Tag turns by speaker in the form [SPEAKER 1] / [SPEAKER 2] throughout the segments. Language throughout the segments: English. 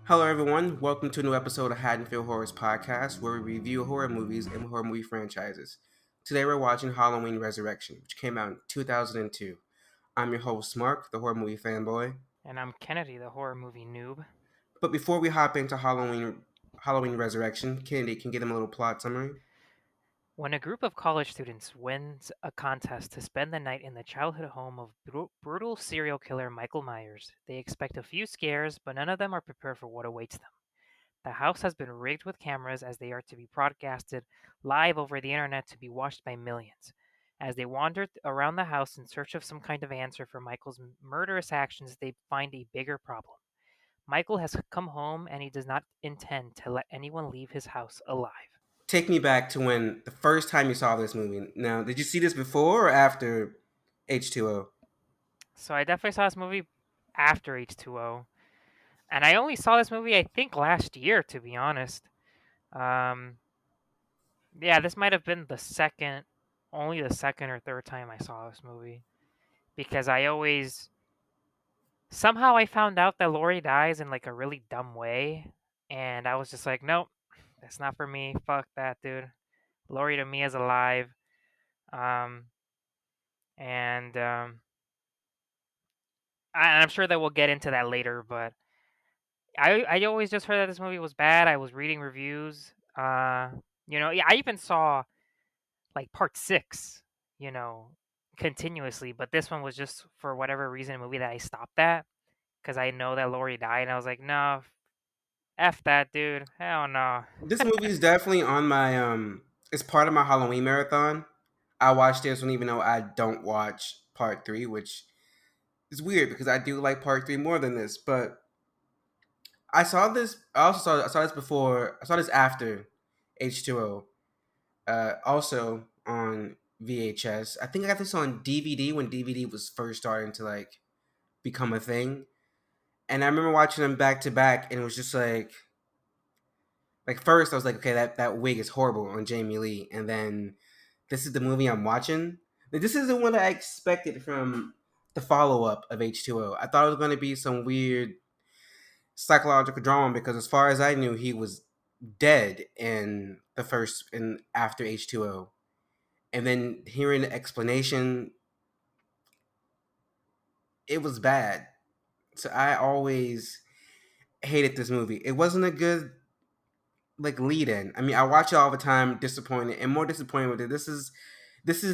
[SPEAKER 1] Hello, everyone. Welcome to a new episode of Haddonfield Horrors Podcast, where we review horror movies and horror movie franchises. Today, we're watching Halloween Resurrection, which came out in 2002. I'm your host, Mark, the horror movie fanboy.
[SPEAKER 2] And I'm Kennedy, the horror movie noob.
[SPEAKER 1] But before we hop into Halloween Resurrection, Kennedy can get him a little plot summary.
[SPEAKER 2] When a group of college students wins a contest to spend the night in the childhood home of brutal serial killer Michael Myers, they expect a few scares, but none of them are prepared for what awaits them. The house has been rigged with cameras as they are to be broadcasted live over the internet to be watched by millions. As they wander around the house in search of some kind of answer for Michael's murderous actions, they find a bigger problem. Michael has come home and he does not intend to let anyone leave his house alive.
[SPEAKER 1] Take me back to when the first time you saw this movie. Now, did you see this before or after H2O?
[SPEAKER 2] So I definitely saw this movie after H2O. And I only saw this movie, I think, last year, to be honest. Um, yeah, this might have been only the second or third time I saw this movie. Because somehow I found out that Laurie dies in like a really dumb way. And I was just like, nope, that's not for me. Fuck that, dude. Laurie to me is alive. Um, and I'm sure that we'll get into that later, but I always just heard that this movie was bad. I was reading reviews. Yeah, I even saw like part six, you know, continuously, but this one was just for whatever reason a movie that I stopped at because I know that Laurie died, and I was like, no, f that, dude, hell no.
[SPEAKER 1] This movie is definitely on my it's part of my Halloween marathon. I watched this one even though I don't watch part three, which is weird because I do like part three more than this. But I saw this. I saw this before. I saw this after H2O. Also on VHS. I think I got this on DVD when DVD was first starting to like become a thing. And I remember watching them back to back, and it was just like first I was like, okay, that wig is horrible on Jamie Lee, and then this is the movie I'm watching. This is the one that I expected from the follow up of H2O. I thought it was going to be some weird psychological drama because, as far as I knew, he was dead in the first and after H2O. And then hearing the explanation, it was bad. So I always hated this movie. It wasn't a good like lead in. I mean, I watch it all the time, disappointed and more disappointed with it. This is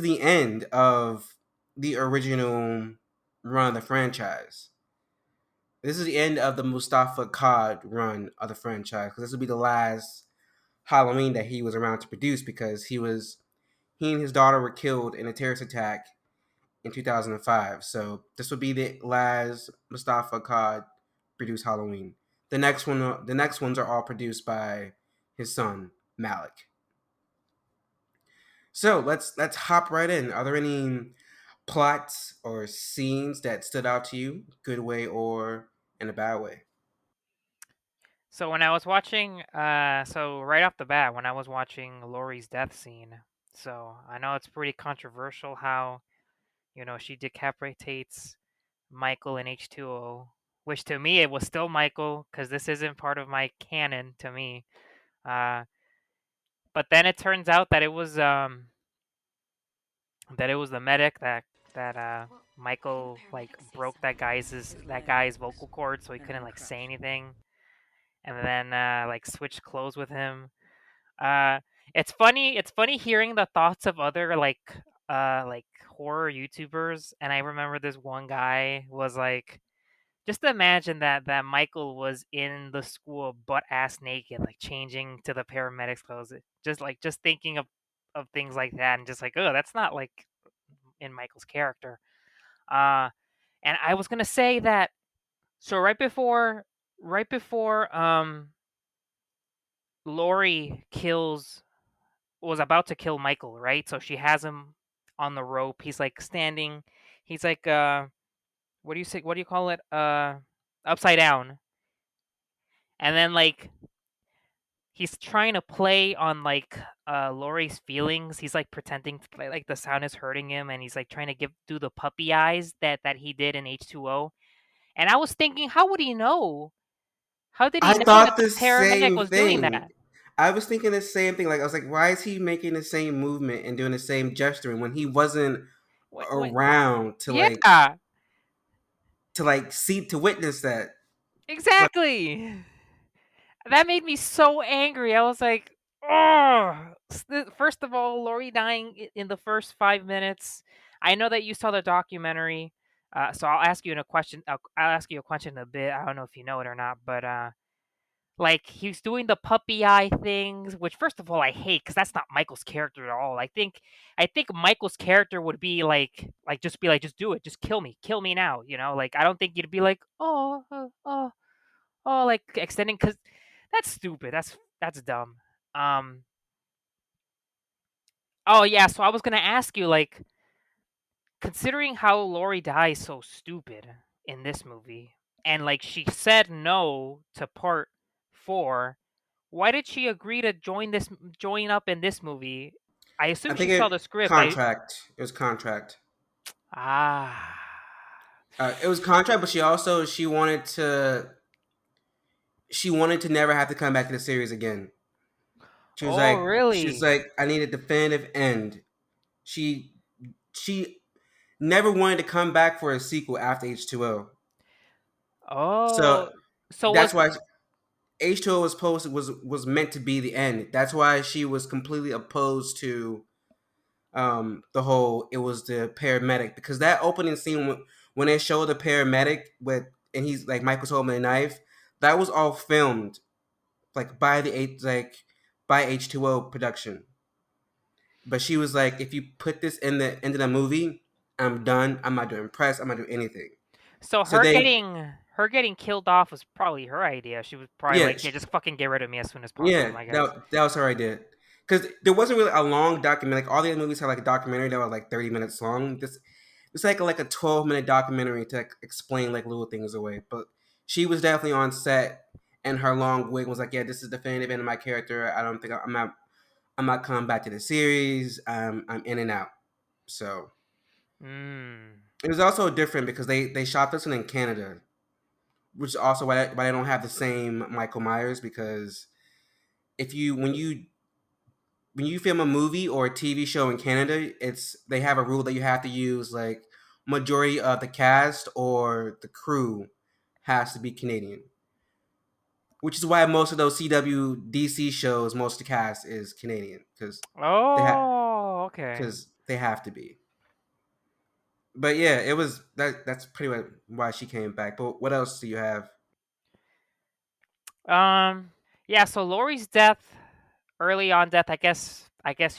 [SPEAKER 1] the end of the original run of the franchise. This is the end of the Mustafa Cod run of the franchise because this will be the last Halloween that he was around to produce because he and his daughter were killed in a terrorist attack in 2005. So this will be the last Mustafa Cod produced Halloween. The next ones are all produced by his son Malik. So let's hop right in. Are there any plots or scenes that stood out to you, good way or in a bad way?
[SPEAKER 2] So when I was watching, so right off the bat, when I was watching Laurie's death scene, so I know it's pretty controversial how, she decapitates Michael in H2O, which to me it was still Michael because this isn't part of my canon to me. Uh, but then it turns out that it was the medic that Michael like broke that guy's vocal cord so he couldn't like say anything, and then like switched clothes with him. Uh, it's funny. It's funny hearing the thoughts of other like horror YouTubers, and I remember this one guy was like, just imagine that Michael was in the school butt ass naked, like changing to the paramedics' clothes. Just thinking of things like that, and just like, oh, that's not like in Michael's character. Uh, and I was gonna say that. So right before Laurie was about to kill Michael, right? So she has him on the rope. He's like standing. He's like what do you say? What do you call it? Upside down. And then like he's trying to play on like Laurie's feelings. He's like pretending to, like the sound is hurting him, and he's like trying to do the puppy eyes that he did in H2O. And I was thinking, how would he know? How did he
[SPEAKER 1] I
[SPEAKER 2] know that
[SPEAKER 1] thought
[SPEAKER 2] the
[SPEAKER 1] the
[SPEAKER 2] paramedic
[SPEAKER 1] same
[SPEAKER 2] was doing
[SPEAKER 1] thing.
[SPEAKER 2] that?
[SPEAKER 1] I was thinking the same thing. Like I was like, why is he making the same movement and doing the same gesturing when he wasn't
[SPEAKER 2] When,
[SPEAKER 1] around
[SPEAKER 2] yeah,
[SPEAKER 1] to like see to witness that? Like
[SPEAKER 2] exactly. That made me so angry. I was like, oh. First of all, Laurie dying in the first 5 minutes. I know that you saw the documentary, so I'll ask you in a question. I'll ask you a question in a bit. I don't know if you know it or not, but like he's doing the puppy eye things, which first of all I hate because that's not Michael's character at all. I think Michael's character would be like just do it, just kill me now. Like I don't think you'd be like like extending because that's stupid. That's dumb. Um. Oh yeah. So I was gonna ask you, like, considering how Laurie dies so stupid in this movie, and like she said no to part 4. Why did she agree to join up in this movie? I
[SPEAKER 1] I
[SPEAKER 2] assume she
[SPEAKER 1] think
[SPEAKER 2] saw
[SPEAKER 1] it
[SPEAKER 2] the script.
[SPEAKER 1] contract. It was contract.
[SPEAKER 2] Ah.
[SPEAKER 1] It was contract, but she wanted to never have to come back to the series again.
[SPEAKER 2] Oh
[SPEAKER 1] She was
[SPEAKER 2] really?
[SPEAKER 1] like, I need a definitive end. She she never wanted to come back for a sequel after H2O.
[SPEAKER 2] Oh.
[SPEAKER 1] So
[SPEAKER 2] So
[SPEAKER 1] that's
[SPEAKER 2] was
[SPEAKER 1] why H2O was meant to be the end. That's why she was completely opposed to the whole it was the paramedic because that opening scene when they show the paramedic with and he's like Michael's holding a knife, that was all filmed like by H2O production. But she was like, if you put this in the end of the movie, I'm done. I'm not doing press. I'm not doing anything.
[SPEAKER 2] so
[SPEAKER 1] So they,
[SPEAKER 2] her getting killed off was probably her idea. She was probably
[SPEAKER 1] yeah,
[SPEAKER 2] like, yeah, just fucking get rid of me as soon as
[SPEAKER 1] yeah,
[SPEAKER 2] possible, I guess.
[SPEAKER 1] that was her idea. Because there wasn't really a long documentary. Like all the other movies had like a documentary that was like 30 minutes long. This it's like a 12-minute documentary to like, explain like little things away. But she was definitely on set, and her long wig was like, yeah, this is the definitive end of my character. I don't think I'm not coming back to the series. I'm in and out. So
[SPEAKER 2] Mm.
[SPEAKER 1] it was also different because they shot this one in Canada, which is also why they don't have the same Michael Myers because if you when you film a movie or a TV show in Canada, it's they have a rule that you have to use like majority of the cast or the crew has to be Canadian. Which is why most of those CW DC shows, most of the cast is Canadian they have
[SPEAKER 2] Oh, okay.
[SPEAKER 1] because they have to be. But yeah, it was that's pretty much why she came back. But what else do you have?
[SPEAKER 2] Um, yeah, so Laurie's death, early on death, I guess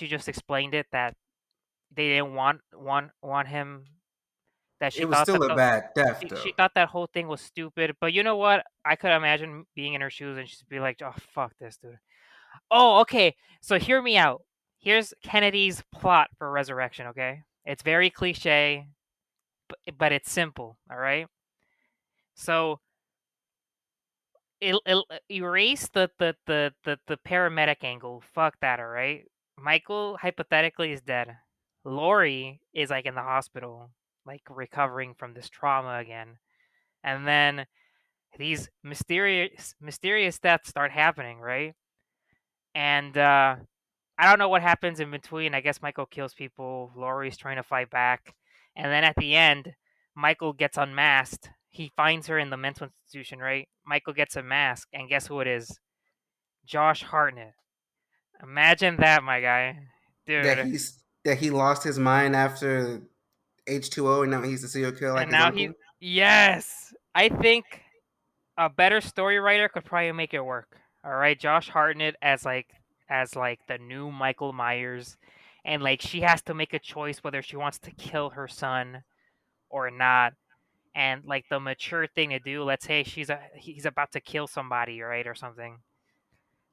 [SPEAKER 2] you just explained it that they didn't want him, that
[SPEAKER 1] It was still a bad death
[SPEAKER 2] she
[SPEAKER 1] though.
[SPEAKER 2] thought that whole thing was stupid. But you know what? I could imagine being in her shoes and she'd be like, "Oh, fuck this, dude." Oh, okay. So hear me out. Here's Kennedy's plot for Resurrection, okay? It's very cliche, but it's simple, all right? So erase the paramedic angle. Fuck that, all right? Michael hypothetically is dead. Laurie is like in the hospital, like recovering from this trauma again. And then these mysterious deaths start happening, right? And I don't know what happens in between. I guess Michael kills people. Laurie's trying to fight back, and then at the end, Michael gets unmasked. He finds her in the mental institution, right? Michael gets a mask, and guess who it is? Josh Hartnett. Imagine that, my guy, dude.
[SPEAKER 1] That he lost his mind after H2O and now he's a serial killer like
[SPEAKER 2] And
[SPEAKER 1] his
[SPEAKER 2] now
[SPEAKER 1] uncle.
[SPEAKER 2] yes, I think a better story writer could probably make it work. All right, Josh Hartnett as like the new Michael Myers, and like she has to make a choice whether she wants to kill her son or not. And like the mature thing to do, let's say he's about to kill somebody, right, or something.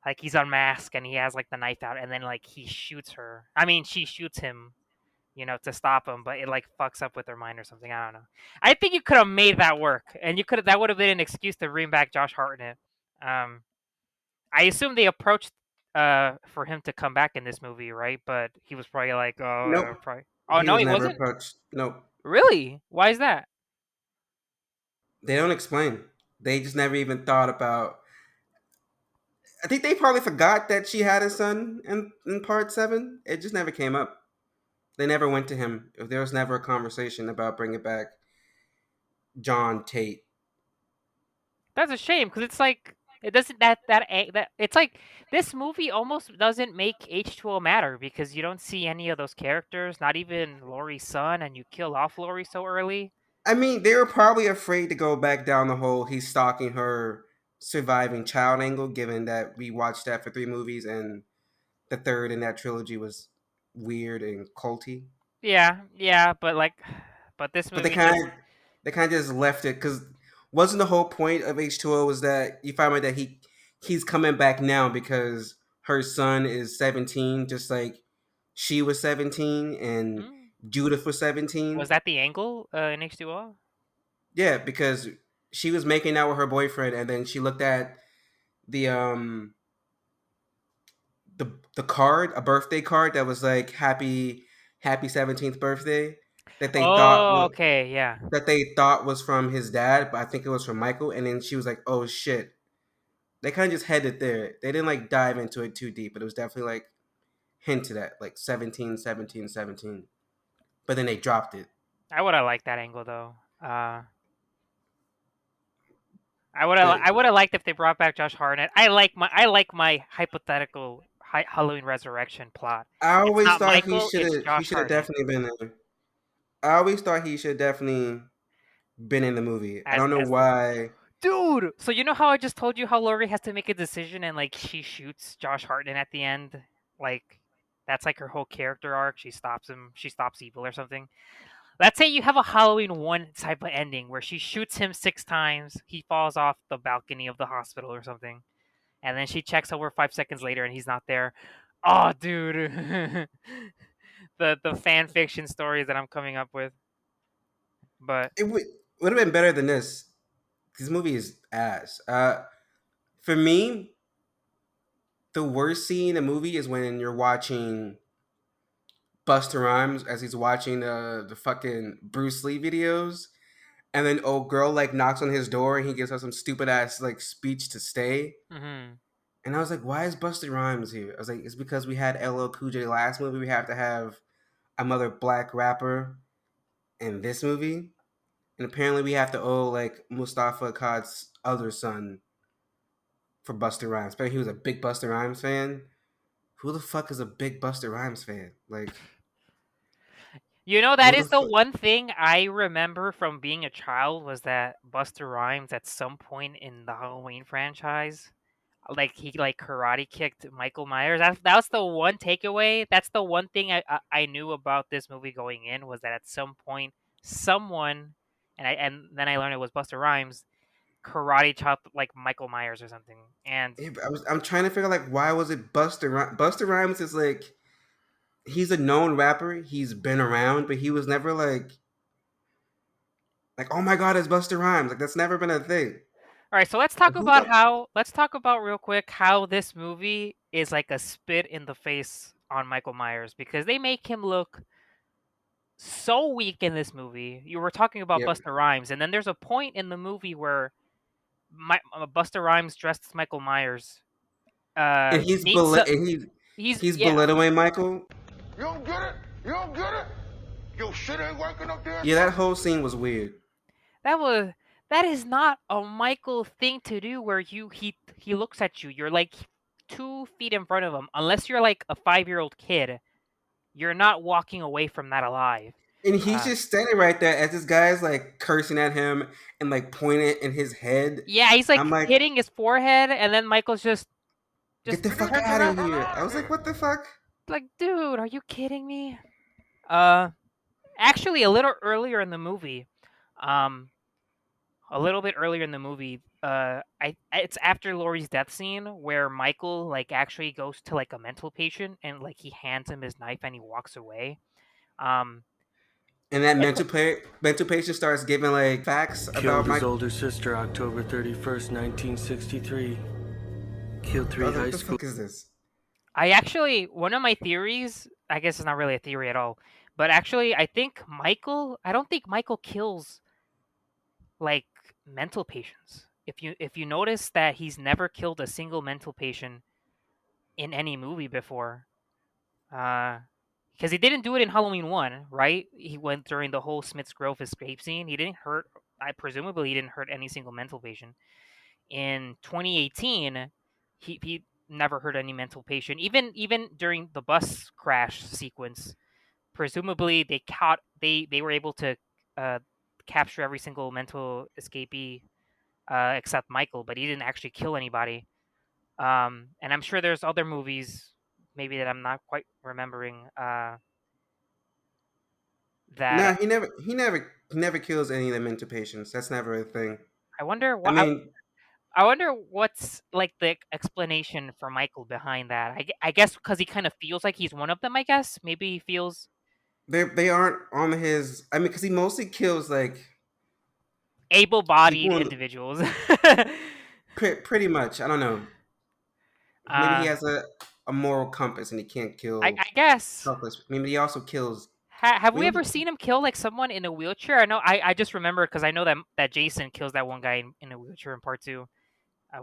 [SPEAKER 2] Like he's unmasked and he has like the knife out, and then like he shoots her. I mean, she shoots him, to stop him, but it like fucks up with her mind or something. I don't know. I think you could have made that work, and that would have been an excuse to bring back Josh Hartnett. Um, I assume they approached for him to come back in this movie, right? But he was probably like,
[SPEAKER 1] Nope.
[SPEAKER 2] oh, probably. Oh
[SPEAKER 1] He
[SPEAKER 2] no,
[SPEAKER 1] was
[SPEAKER 2] he
[SPEAKER 1] never
[SPEAKER 2] wasn't.
[SPEAKER 1] approached. Nope.
[SPEAKER 2] Really? Why is that?
[SPEAKER 1] They don't explain. They just never even thought about. I think they probably forgot that she had a son in part 7. It just never came up. They never went to him. If there was never a conversation about bringing back John Tate.
[SPEAKER 2] That's a shame because it's like it doesn't that it's like this movie almost doesn't make H2O matter because you don't see any of those characters, not even Laurie's son, and you kill off Laurie so early.
[SPEAKER 1] I mean, they were probably afraid to go back down the whole he's stalking her surviving child angle, given that we watched that for 3 movies and the third in that trilogy was weird and culty.
[SPEAKER 2] Yeah, yeah, but like, but this
[SPEAKER 1] But they
[SPEAKER 2] movie just
[SPEAKER 1] kind of they kind of just left it because wasn't the whole point of H2O was that you find out that he's coming back now because her son is 17, just like she was 17 and
[SPEAKER 2] mm,
[SPEAKER 1] Judith was
[SPEAKER 2] was
[SPEAKER 1] 17.
[SPEAKER 2] that the angle in H2O?
[SPEAKER 1] Yeah, because she was making out with her boyfriend and then she looked at the um the card, a birthday card that was like happy 17th birthday that they thought
[SPEAKER 2] Oh, okay, yeah.
[SPEAKER 1] was from his dad, but I think it was from Michael. And then she was like, "Oh shit!" They kind of just headed there. They didn't like dive into it too deep, but it was definitely like hinted at, like 17, 17, 17. But then they dropped it.
[SPEAKER 2] I would have liked that angle though.
[SPEAKER 1] But
[SPEAKER 2] I would have liked if they brought back Josh Hartnett. I like my hypothetical Halloween Resurrection plot.
[SPEAKER 1] I
[SPEAKER 2] It's
[SPEAKER 1] always
[SPEAKER 2] not
[SPEAKER 1] thought
[SPEAKER 2] Michael, it's
[SPEAKER 1] he
[SPEAKER 2] Josh
[SPEAKER 1] should have
[SPEAKER 2] Hartnett
[SPEAKER 1] definitely been there. I always thought he should have definitely been in the movie. I don't know
[SPEAKER 2] as the
[SPEAKER 1] why.
[SPEAKER 2] dude. So you know how I just told you how Loree has to make a decision and like she shoots Josh Hartnett at the end, like that's like her whole character arc. She stops him. She stops evil or something. Let's say you have a Halloween 1 type of ending where she shoots him 6 times. He falls off the balcony of the hospital or something. And then she checks over 5 seconds later and he's not there. Oh, dude. The fan fiction stories that I'm coming up with. But
[SPEAKER 1] It would have been better than this. This movie is ass. For me, the worst scene in the movie is when you're watching Busta Rhymes as he's watching the fucking Bruce Lee videos, and then old girl like knocks on his door and he gives her some stupid ass like speech to stay.
[SPEAKER 2] mhm.
[SPEAKER 1] And I was like, why is Busta Rhymes here? I was like, it's because we had LL Cool J last movie. We have to have another black rapper in this movie, and apparently we have to owe like Mustafa Akkad's other son for Busta Rhymes. But he was a big Busta Rhymes fan. Who the fuck is a big Busta Rhymes fan? Like,
[SPEAKER 2] You know, that
[SPEAKER 1] who the
[SPEAKER 2] is the
[SPEAKER 1] fuck?
[SPEAKER 2] one thing I remember from being a child was that Buster Rhymes at some point in the Halloween franchise, like he like karate kicked Michael Myers. That was the one takeaway. That's the one thing I knew about this movie going in was that at some point someone and then I learned it was Buster Rhymes karate chopped like Michael Myers or something. And
[SPEAKER 1] I'm trying to figure out like why was it Buster Rhymes? Buster Rhymes is like he's a known rapper. He's been around, but he was never like oh my god, it's Buster Rhymes. Like that's never been a thing.
[SPEAKER 2] all right, so
[SPEAKER 1] Like who the
[SPEAKER 2] let's talk about real quick how this movie is like a spit in the face on Michael Myers because they make him look so weak in this movie. You were talking about
[SPEAKER 1] Yep.
[SPEAKER 2] Busta Rhymes, and then there's a point in the movie where Busta Rhymes dressed as Michael Myers
[SPEAKER 1] And
[SPEAKER 2] meets
[SPEAKER 1] he's
[SPEAKER 2] yeah,
[SPEAKER 1] belittling Michael.
[SPEAKER 3] You don't get it? You don't get it? Your shit ain't working up there,
[SPEAKER 1] Yeah,
[SPEAKER 3] son?
[SPEAKER 1] that whole scene was weird.
[SPEAKER 2] that was that is not a Michael thing to do where he looks at you. You're like 2 feet in front of him. Unless you're like a 5-year-old kid, you're not walking away from that alive.
[SPEAKER 1] And he's
[SPEAKER 2] Uh,
[SPEAKER 1] just standing right there as this guy's like cursing at him and like pointing in his head.
[SPEAKER 2] yeah, he's
[SPEAKER 1] I'm
[SPEAKER 2] like
[SPEAKER 1] like,
[SPEAKER 2] hitting his forehead, and then Michael's just
[SPEAKER 1] get the
[SPEAKER 3] Get this
[SPEAKER 1] fuck
[SPEAKER 2] turns
[SPEAKER 1] out
[SPEAKER 2] around
[SPEAKER 1] of
[SPEAKER 3] hell
[SPEAKER 1] here.
[SPEAKER 3] out
[SPEAKER 1] I
[SPEAKER 3] of
[SPEAKER 1] was like,
[SPEAKER 3] here.
[SPEAKER 1] what the fuck?
[SPEAKER 2] like, dude, are you kidding me? Uh, actually, a little earlier in the movie, um, a little bit earlier in the movie, it's after Laurie's death scene where Michael like actually goes to like a mental patient and like he hands him his knife and he walks away. Um,
[SPEAKER 1] And that
[SPEAKER 2] Michael,
[SPEAKER 1] mental patient starts giving like facts about
[SPEAKER 4] Killed his
[SPEAKER 1] Mike.
[SPEAKER 4] older sister October 31st, 1963. Killed
[SPEAKER 1] I
[SPEAKER 4] three
[SPEAKER 1] was like,
[SPEAKER 4] high
[SPEAKER 1] what the
[SPEAKER 4] school.
[SPEAKER 1] fuck is this?
[SPEAKER 2] I actually one of my theories, I guess it's not really a theory at all, but actually I don't think Michael kills like mental patients. if you notice that he's never killed a single mental patient in any movie before, because he didn't do it in Halloween 1, right? He went during the whole Smith's Grove escape scene. He didn't hurt. I presumably he didn't hurt any single mental patient. In 2018, he never hurt any mental patient. Even during the bus crash sequence, presumably they were able to uh, capture every single mental escapee except Michael, but he didn't actually kill anybody. And I'm sure there's other movies maybe that I'm not quite remembering
[SPEAKER 1] No,
[SPEAKER 2] that
[SPEAKER 1] he never kills any of the mental patients. That's never a thing.
[SPEAKER 2] I wonder
[SPEAKER 1] I
[SPEAKER 2] what
[SPEAKER 1] mean,
[SPEAKER 2] I wonder what's like the explanation for Michael behind that. I guess because he kind of feels like he's one of them. I guess maybe he feels
[SPEAKER 1] they aren't on his. I mean, because he mostly kills like
[SPEAKER 2] able-bodied
[SPEAKER 1] people in
[SPEAKER 2] individuals.
[SPEAKER 1] pretty much. I don't know. Maybe he
[SPEAKER 2] uh,
[SPEAKER 1] has a moral compass and he can't
[SPEAKER 2] I
[SPEAKER 1] kill
[SPEAKER 2] guess.
[SPEAKER 1] helpless. Maybe he also kills.
[SPEAKER 2] Have we
[SPEAKER 1] Maybe
[SPEAKER 2] ever seen him kill like someone in a wheelchair? I know. I just remember because I know that Jason kills that one guy in a wheelchair in part two,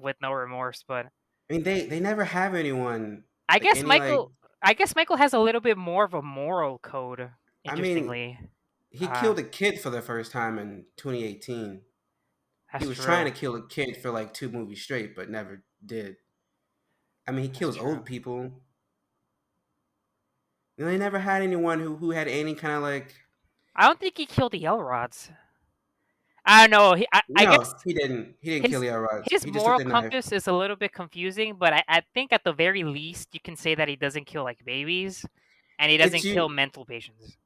[SPEAKER 2] with no remorse. But
[SPEAKER 1] I mean, they never have anyone
[SPEAKER 2] I
[SPEAKER 1] like
[SPEAKER 2] guess
[SPEAKER 1] any like.
[SPEAKER 2] Michael. I guess Michael has a little bit more of a moral code.
[SPEAKER 1] I mean,
[SPEAKER 2] Interestingly,
[SPEAKER 1] he
[SPEAKER 2] uh,
[SPEAKER 1] killed a kid for the first time in 2018. He
[SPEAKER 2] that's
[SPEAKER 1] was trying
[SPEAKER 2] true.
[SPEAKER 1] to kill a kid for like 2 movies straight, but never did. I mean, he
[SPEAKER 2] That's
[SPEAKER 1] kills
[SPEAKER 2] true.
[SPEAKER 1] old people. You know, they never had anyone who had any kind of like.
[SPEAKER 2] I don't think he killed the Yell Rods. I don't know. I guess
[SPEAKER 1] No, he didn't. He didn't kill
[SPEAKER 2] his
[SPEAKER 1] the rods.
[SPEAKER 2] his
[SPEAKER 1] He just took
[SPEAKER 2] moral
[SPEAKER 1] the knife.
[SPEAKER 2] compass is a little bit confusing, but I think at the very least you can say that he doesn't kill like babies, and he
[SPEAKER 1] It's
[SPEAKER 2] doesn't kill
[SPEAKER 1] you.
[SPEAKER 2] mental patients.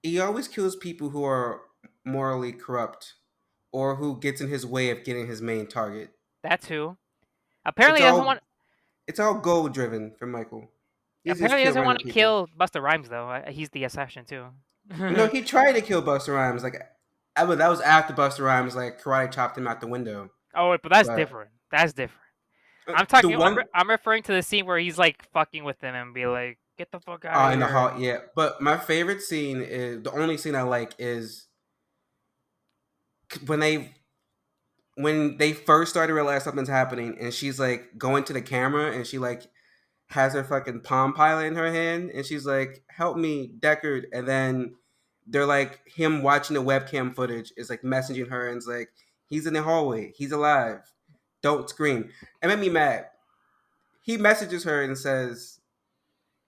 [SPEAKER 1] He always kills people who are morally corrupt or who gets in his way of getting his main target.
[SPEAKER 2] That too.
[SPEAKER 1] It's
[SPEAKER 2] Apparently he doesn't want.
[SPEAKER 1] all it's all goal driven for Michael. He's just
[SPEAKER 2] Apparently he
[SPEAKER 1] kill
[SPEAKER 2] doesn't want
[SPEAKER 1] random
[SPEAKER 2] to
[SPEAKER 1] people.
[SPEAKER 2] kill Busta Rhymes though. He's the assassin too.
[SPEAKER 1] No, he tried to kill Buster Rhymes. Like, that was after Buster Rhymes like karate chopped him out the window.
[SPEAKER 2] Oh, but that's
[SPEAKER 1] But
[SPEAKER 2] different. That's different. I'm
[SPEAKER 1] the
[SPEAKER 2] talking.
[SPEAKER 1] one
[SPEAKER 2] I'm referring to the scene where he's like fucking with them and be like, "Get the fuck out of
[SPEAKER 1] in the hall,
[SPEAKER 2] here."
[SPEAKER 1] yeah. But my favorite scene is the only scene I like is when they first started to realize something's happening, and she's like going to the camera, and she like has her fucking Palm Pilot in her hand, and she's like, "Help me, Deckard," and then they're like him watching the webcam footage is like messaging her, and it's like he's in the hallway, he's alive, don't scream. It made me mad. He messages her and says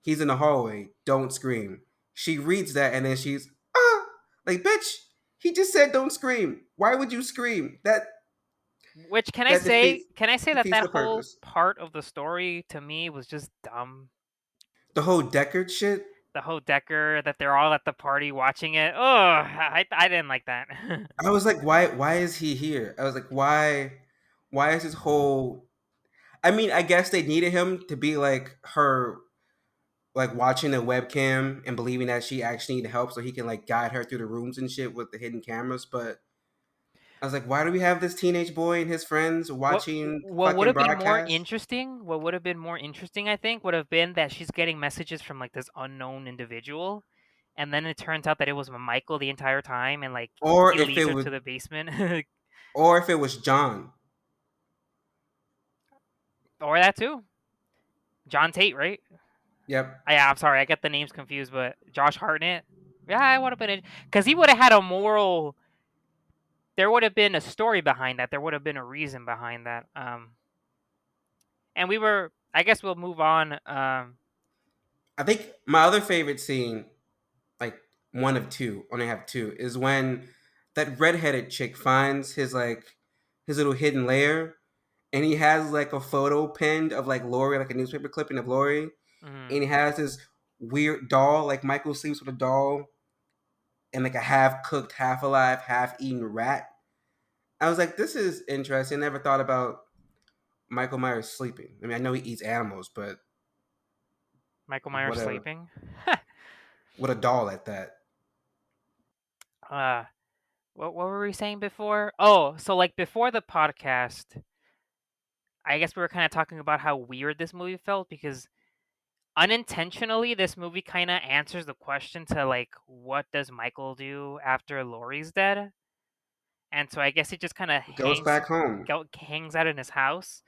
[SPEAKER 1] he's in the hallway, don't scream. She reads that and then she's like, bitch, he just said don't scream. Why would you scream?
[SPEAKER 2] Which can I
[SPEAKER 1] That
[SPEAKER 2] say?
[SPEAKER 1] defeats
[SPEAKER 2] Can I say that
[SPEAKER 1] defeats
[SPEAKER 2] that
[SPEAKER 1] the
[SPEAKER 2] whole
[SPEAKER 1] purpose.
[SPEAKER 2] part of the story to me was just dumb.
[SPEAKER 1] The whole Deckard shit.
[SPEAKER 2] The whole Decker that they're all at the party watching it. Oh, I didn't like that.
[SPEAKER 1] I was like, why is he here? I was like, why is his whole I mean, I guess they needed him to be like her like watching the webcam and believing that she actually needed help so he can like guide her through the rooms and shit with the hidden cameras, but I was like, why do we have this teenage boy and his friends
[SPEAKER 2] what
[SPEAKER 1] watching
[SPEAKER 2] what would
[SPEAKER 1] fucking
[SPEAKER 2] have been more
[SPEAKER 1] broadcasts?
[SPEAKER 2] interesting? What would have been more interesting? I think would have been that she's getting messages from like this unknown individual, and then it turns out that it was Michael the entire time, and like
[SPEAKER 1] Or
[SPEAKER 2] he
[SPEAKER 1] if
[SPEAKER 2] leads
[SPEAKER 1] it
[SPEAKER 2] her
[SPEAKER 1] was
[SPEAKER 2] to the basement,
[SPEAKER 1] John.
[SPEAKER 2] or that too. John Tate, right?
[SPEAKER 1] Yep.
[SPEAKER 2] Yeah, I'm sorry, I get the names confused, but Josh Hartnett. Yeah, I would have been because he would have had a moral. There would have been a story behind that. There would have been a reason behind that. And we were. I guess we'll move on.
[SPEAKER 1] I think my other favorite scene, like one of two, only have two, is when that redheaded chick finds his little hidden lair, and he has like a photo pinned of like Loree, like a newspaper clipping of Loree,
[SPEAKER 2] Mm,
[SPEAKER 1] and he has this weird doll, like Michael sleeps with a doll, and like a half cooked, half alive, half eaten rat. I was like, this is interesting. I never thought about Michael Myers sleeping. I mean, I know he eats animals, but
[SPEAKER 2] Michael Myers
[SPEAKER 1] what a
[SPEAKER 2] sleeping.
[SPEAKER 1] what a doll at that.
[SPEAKER 2] uh, what were we saying before? Oh, so like before the podcast, I guess we were kind of talking about how weird this movie felt because unintentionally this movie kind of answers the question to like what does Michael do after Laurie's dead? and so I guess he just kind of
[SPEAKER 1] Goes back home.
[SPEAKER 2] hangs out in his house.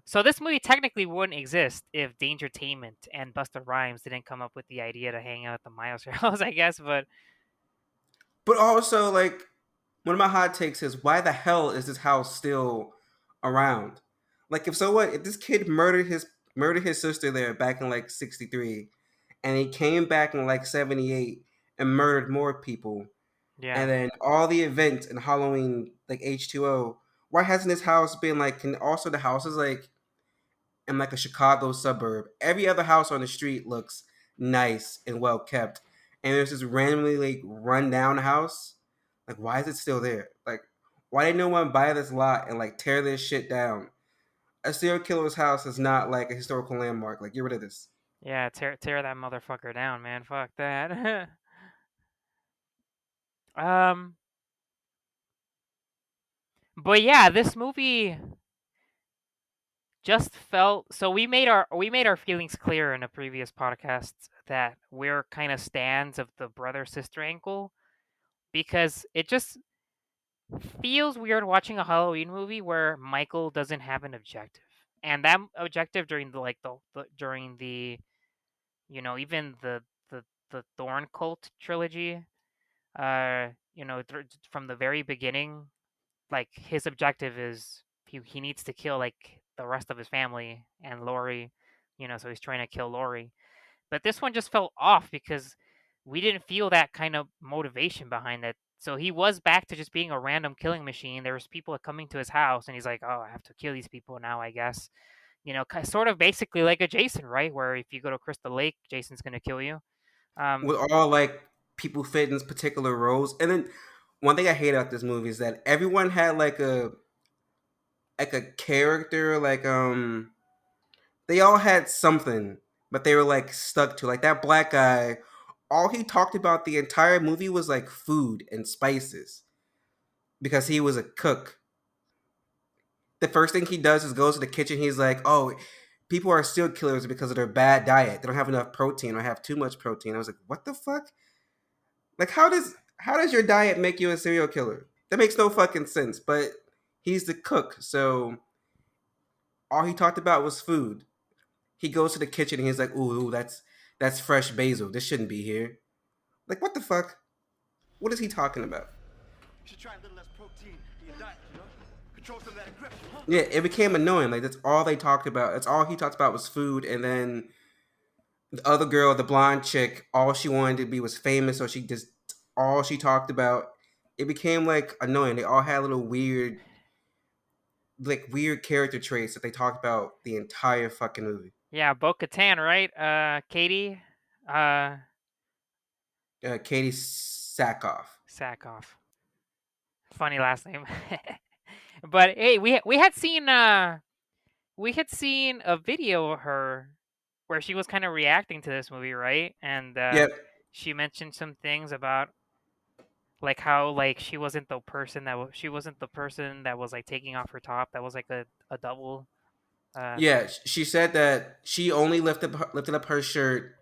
[SPEAKER 2] So this movie technically wouldn't exist if Dangertainment and Busta Rhymes didn't come up with the idea to hang out at the Miles house, I guess. But
[SPEAKER 1] also, like, one of my hot takes is, why the hell is this house still around? Like, if so what? If this kid murdered his sister there back in like '63, and he came back in like '78 and murdered more people,
[SPEAKER 2] yeah,
[SPEAKER 1] and then all the events in Halloween like H2O, why hasn't this house been like? Can also the house is like in like a Chicago suburb. Every other house on the street looks nice and well kept, and there's this randomly like run down house. Like, why is it still there? Like, why did no one buy this lot and like tear this shit down? A serial killer's house is not like a historical landmark. Like, get rid of this.
[SPEAKER 2] yeah, tear that motherfucker down, man. Fuck that. um, but yeah, this movie just felt so. We made our feelings clear in a previous podcast that we're kind of stands of the brother sister angle because it just feels weird watching a Halloween movie where Michael doesn't have an objective, and that objective during during the even the Thorn Cult trilogy, from the very beginning, like his objective is he needs to kill like the rest of his family and Loree, so he's trying to kill Loree. But this one just felt off because we didn't feel that kind of motivation behind it. So he was back to just being a random killing machine. There was people coming to his house, and he's like, "Oh, I have to kill these people now, I guess." Sort of basically like a Jason, right? Where if you go to Crystal Lake, Jason's gonna kill you.
[SPEAKER 1] With all like people fit in particular roles, and then one thing I hate about this movie is that everyone had like a character, like they all had something, but they were like stuck to, like, that black guy. All he talked about the entire movie was like food and spices because he was a cook. The first thing he does is goes to the kitchen. He's like, "Oh, people are serial killers because of their bad diet. They don't have enough protein or have too much protein." I was like, "What the fuck? Like, how does your diet make you a serial killer? That makes no fucking sense." But he's the cook, so all he talked about was food. He goes to the kitchen and he's like, "Ooh, that's fresh basil. This shouldn't be here." Like, what the fuck? What is he talking about?
[SPEAKER 5] You should try a little less protein in your diet, Control some of that aggression, huh?
[SPEAKER 1] Yeah, it became annoying. Like, that's all they talked about. That's all he talked about was food. And then the other girl, the blonde chick, all she wanted to be was famous, so she just all she talked about. It became like annoying. They all had little weird, like weird character traits that they talked about the entire fucking movie.
[SPEAKER 2] Yeah, Bo-Katan, right? Katie,
[SPEAKER 1] Katie Sackhoff.
[SPEAKER 2] Sackhoff. Funny last name. But hey, we had seen a video of her where she was kind of reacting to this movie, right? And
[SPEAKER 1] Yep.
[SPEAKER 2] she mentioned some things about like how like she wasn't the person that was like taking off her top. That was like a double.
[SPEAKER 1] Yeah, she said that she only lifted up her shirt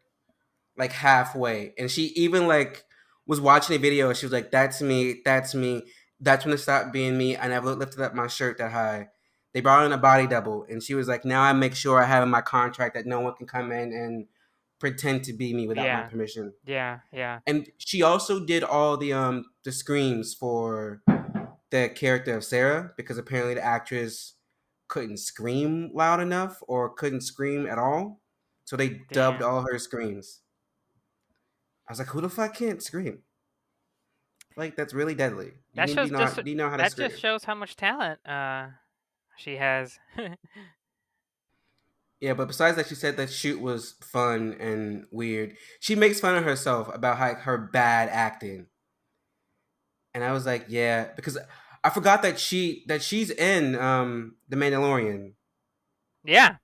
[SPEAKER 1] like halfway, and she even like was watching a video. And she was like, "That's me. That's me. That's when it stopped being me. I never lifted up my shirt that high." They brought in a body double, and she was like, "Now I make sure I have in my contract that no one can come in and pretend to be me without my
[SPEAKER 2] Yeah,
[SPEAKER 1] permission."
[SPEAKER 2] yeah.
[SPEAKER 1] And she also did all the screams for the character of Sarah, because apparently the actress couldn't scream loud enough or couldn't scream at all. So they dubbed
[SPEAKER 2] Damn.
[SPEAKER 1] all her screams. I was like, who the fuck can't scream? Like, that's really deadly. You
[SPEAKER 2] That
[SPEAKER 1] need to
[SPEAKER 2] shows just
[SPEAKER 1] know how to
[SPEAKER 2] that
[SPEAKER 1] scream.
[SPEAKER 2] just shows how much talent she has.
[SPEAKER 1] Yeah, but besides that, she said that shoot was fun and weird. She makes fun of herself about her bad acting. And I was like, yeah, because I forgot that she's in The Mandalorian.
[SPEAKER 2] Yeah.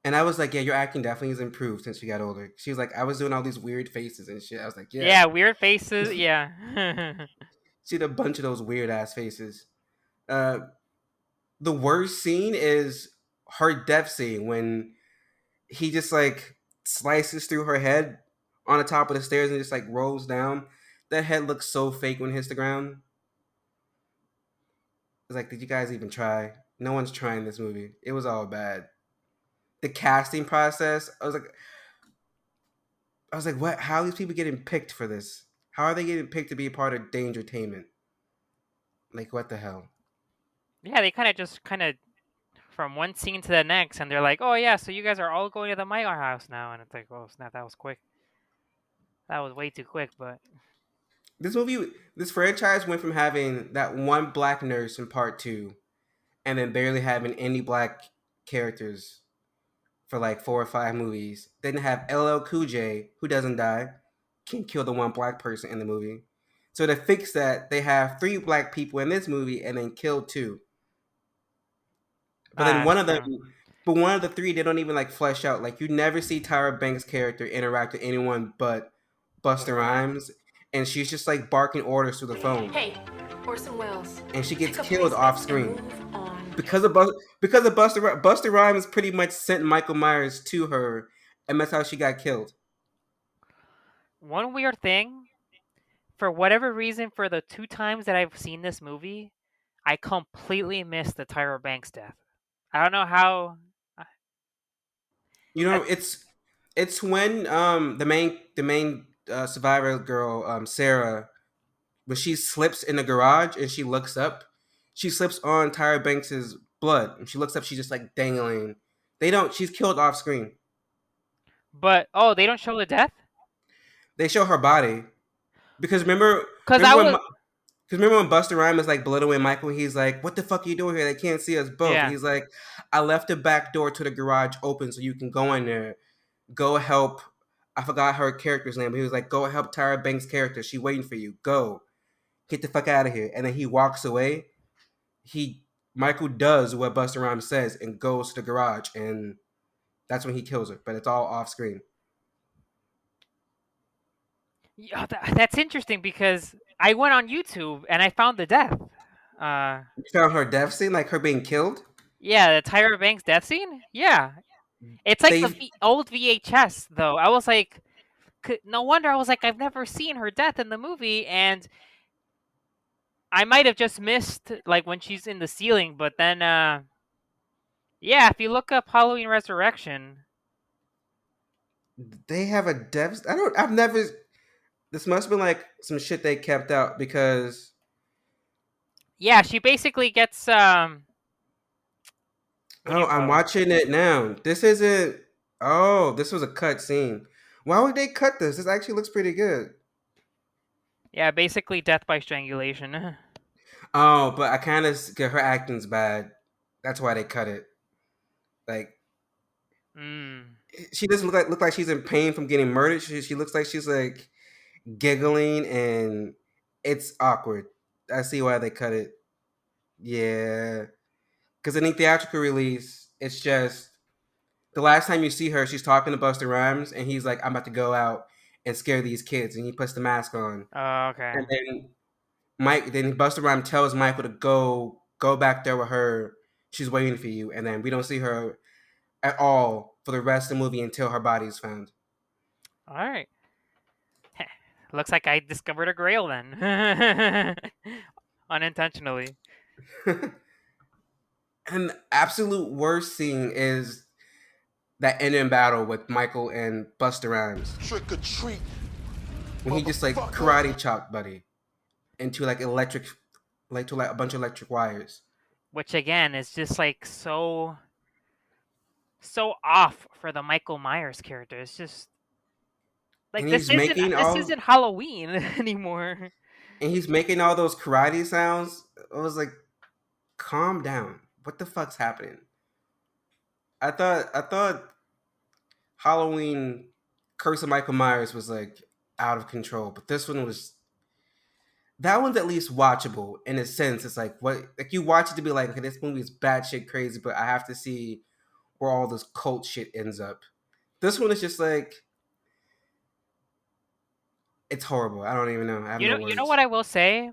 [SPEAKER 1] And I was like, yeah, your acting definitely has improved since you got older. She was like, I was doing all these weird faces and shit. I was like, yeah.
[SPEAKER 2] Yeah, weird faces. Yeah.
[SPEAKER 1] She did a bunch of those weird ass faces. The worst scene is her death scene when he just like slices through her head on the top of the stairs and just like rolls down. That head looks so fake when it hits the ground. was like, did you guys even try? No one's trying this movie. It was all bad. The casting process, I was like, what? How are these people getting picked for this? How are they getting picked to be a part of Dangertainment? Like, what the hell?
[SPEAKER 2] Yeah, they kind of from one scene to the next, and they're like, "Oh yeah, so you guys are all going to the Meyer house now," and it's like, "Oh snap, that was quick. That was way too quick." But
[SPEAKER 1] This franchise went from having that one black nurse in part 2, and then barely having any black characters for like 4 or 5 movies. Then have LL Cool J, who doesn't die, can kill the one black person in the movie. So to fix that, they have 3 black people in this movie and then kill 2. But then
[SPEAKER 2] that's
[SPEAKER 1] one of them,
[SPEAKER 2] true.
[SPEAKER 1] but one of the 3 they don't even like flesh out. Like you never see Tyra Banks' character interact with anyone but Busta Rhymes, and she's just like barking orders through the phone.
[SPEAKER 6] Hey, Orson Welles.
[SPEAKER 1] And she gets
[SPEAKER 6] Pick a
[SPEAKER 1] killed
[SPEAKER 6] place
[SPEAKER 1] off
[SPEAKER 6] and
[SPEAKER 1] screen
[SPEAKER 6] move on.
[SPEAKER 1] because of Busta Rhymes pretty much sent Michael Myers to her, and that's how she got killed.
[SPEAKER 2] One weird thing, for whatever reason, for the 2 times that I've seen this movie, I completely missed the Tyra Banks death. I don't know how.
[SPEAKER 1] You know, it's when the main survivor girl Sarah, when she slips in the garage and she looks up, she slips on Tyra Banks's blood, and she looks up, she's just like dangling. She's killed off screen.
[SPEAKER 2] But they don't show the death.
[SPEAKER 1] They show her body because remember when Busta Rhymes is like belittling Michael, he's like, "What the fuck are you doing here? They can't see us both."
[SPEAKER 2] Yeah.
[SPEAKER 1] And he's like, "I left the back door to the garage open so you can go in there. Go help." I forgot her character's name, but he was like, "Go help Tyra Banks' character. She's waiting for you. Go, get the fuck out of here." And then he walks away. Michael does what Busta Rhymes says and goes to the garage, and that's when he kills her. But it's all off screen.
[SPEAKER 2] Yeah, that's interesting because I went on YouTube and I found the death.
[SPEAKER 1] You found her death scene, like her being killed.
[SPEAKER 2] Yeah, the Tyra Banks death scene. Yeah, it's like
[SPEAKER 1] They
[SPEAKER 2] the old VHS though. I was like, no wonder. I was like, I've never seen her death in the movie, and I might have just missed like when she's in the ceiling. But then, yeah, if you look up Halloween Resurrection,
[SPEAKER 1] they have a death. I've never. This must have been like some shit they kept out because.
[SPEAKER 2] yeah, she basically gets what do you
[SPEAKER 1] Oh, I'm
[SPEAKER 2] call it?
[SPEAKER 1] watching it now. This isn't. Oh, this was a cut scene. Why would they cut this? This actually looks pretty good.
[SPEAKER 2] Yeah, basically death by strangulation.
[SPEAKER 1] Oh, but I kind of get her acting's bad. That's why they cut it. Like, she doesn't look like she's in pain from getting murdered. She looks like she's like giggling, and it's awkward. I see why they cut it. Yeah, because in the theatrical release, it's just the last time you see her, she's talking to Busta Rhymes, and he's like, "I'm about to go out and scare these kids," and he puts the mask on.
[SPEAKER 2] Oh, okay.
[SPEAKER 1] And then Busta Rhymes tells Michael to go back there with her. She's waiting for you, and then we don't see her at all for the rest of the movie until her body is found.
[SPEAKER 2] All right. Looks like I discovered a grail then. Unintentionally.
[SPEAKER 1] And the absolute worst scene is that ending battle with Michael and Busta Rhymes.
[SPEAKER 3] Trick or treat.
[SPEAKER 1] When he just like karate chopped Buddy into like electric, like to like a bunch of electric wires.
[SPEAKER 2] Which again is just like so off for the Michael Myers character. It's just like
[SPEAKER 1] And
[SPEAKER 2] this isn't Halloween anymore.
[SPEAKER 1] And he's making all those karate sounds. I was like, calm down. What the fuck's happening? I thought Halloween Curse of Michael Myers was like out of control, but this one was. That one's at least watchable in a sense. It's like you watch it to be like, okay, this movie is batshit crazy, but I have to see where all this cult shit ends up. This one is just like, it's horrible. I don't even know. I have no words.
[SPEAKER 2] You know what I will say?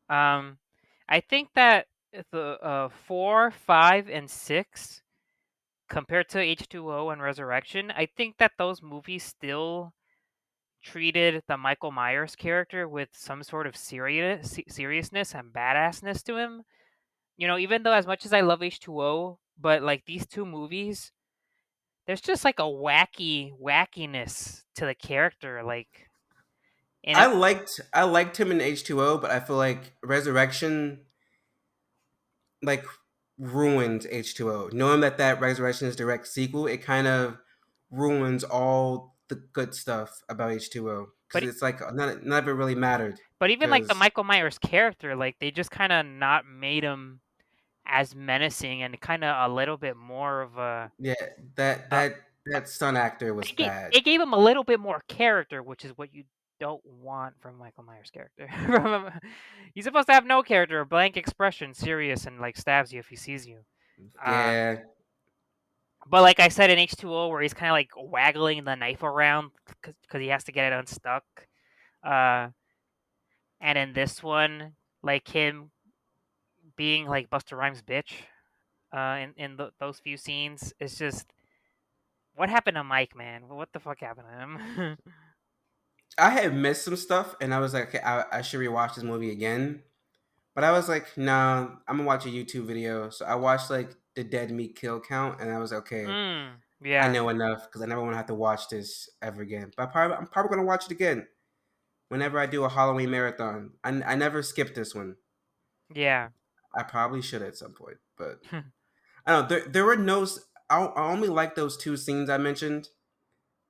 [SPEAKER 2] I think that the 4, 5, and 6 compared to H2O and Resurrection, I think that those movies still treated the Michael Myers character with some sort of seriousness and badassness to him. even though as much as I love H2O, but like these two movies, there's just like a wackiness to the character, like and
[SPEAKER 1] I liked him in H2O, but I feel like Resurrection like ruined H2O. Knowing that Resurrection is direct sequel, it kind of ruins all the good stuff about H2O because
[SPEAKER 2] but
[SPEAKER 1] it's like none of it really mattered.
[SPEAKER 2] but even like the
[SPEAKER 1] Because
[SPEAKER 2] Michael Myers character, like they just kind of not made him as menacing and kind of a little bit more of a
[SPEAKER 1] yeah, that
[SPEAKER 2] uh,
[SPEAKER 1] that that stunt actor was bad.
[SPEAKER 2] it gave him a little bit more character, which is what you don't want from Michael Myers' character. He's supposed to have no character, a blank expression, serious, and like stabs you if he sees you. Uh,
[SPEAKER 1] Yeah,
[SPEAKER 2] but like I said in H2O, where he's kind of like waggling the knife around because he has to get it unstuck. Uh, and in this one, like him being like Busta Rhymes' bitch. Those few scenes, it's just what happened to Mike, man? What the fuck happened to him?
[SPEAKER 1] I had missed some stuff, and I was like, okay, I should rewatch this movie again. But I was like, no, I'm gonna watch a YouTube video. So I watched like the dead meat kill count, and I was okay. I
[SPEAKER 2] Yeah,
[SPEAKER 1] know enough because I never want to have to watch this ever again. But I'm probably gonna watch it again whenever I do a Halloween marathon. I never skipped this one.
[SPEAKER 2] yeah.
[SPEAKER 1] I probably should at some point, but I don't know. There were no. I only like those two scenes I mentioned,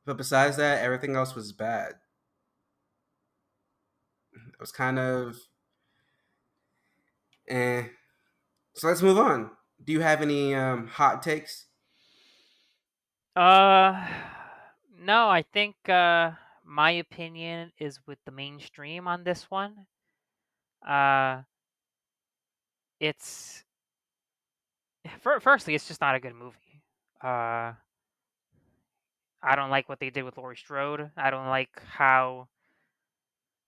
[SPEAKER 1] but besides that, everything else was bad. It was kind of eh. So let's move on. Do you have any hot takes?
[SPEAKER 2] uh, no, I think my opinion is with the mainstream on this one. Uh, it's firstly, it's just not a good movie. Uh, I don't like what they did with Laurie Strode. I don't like how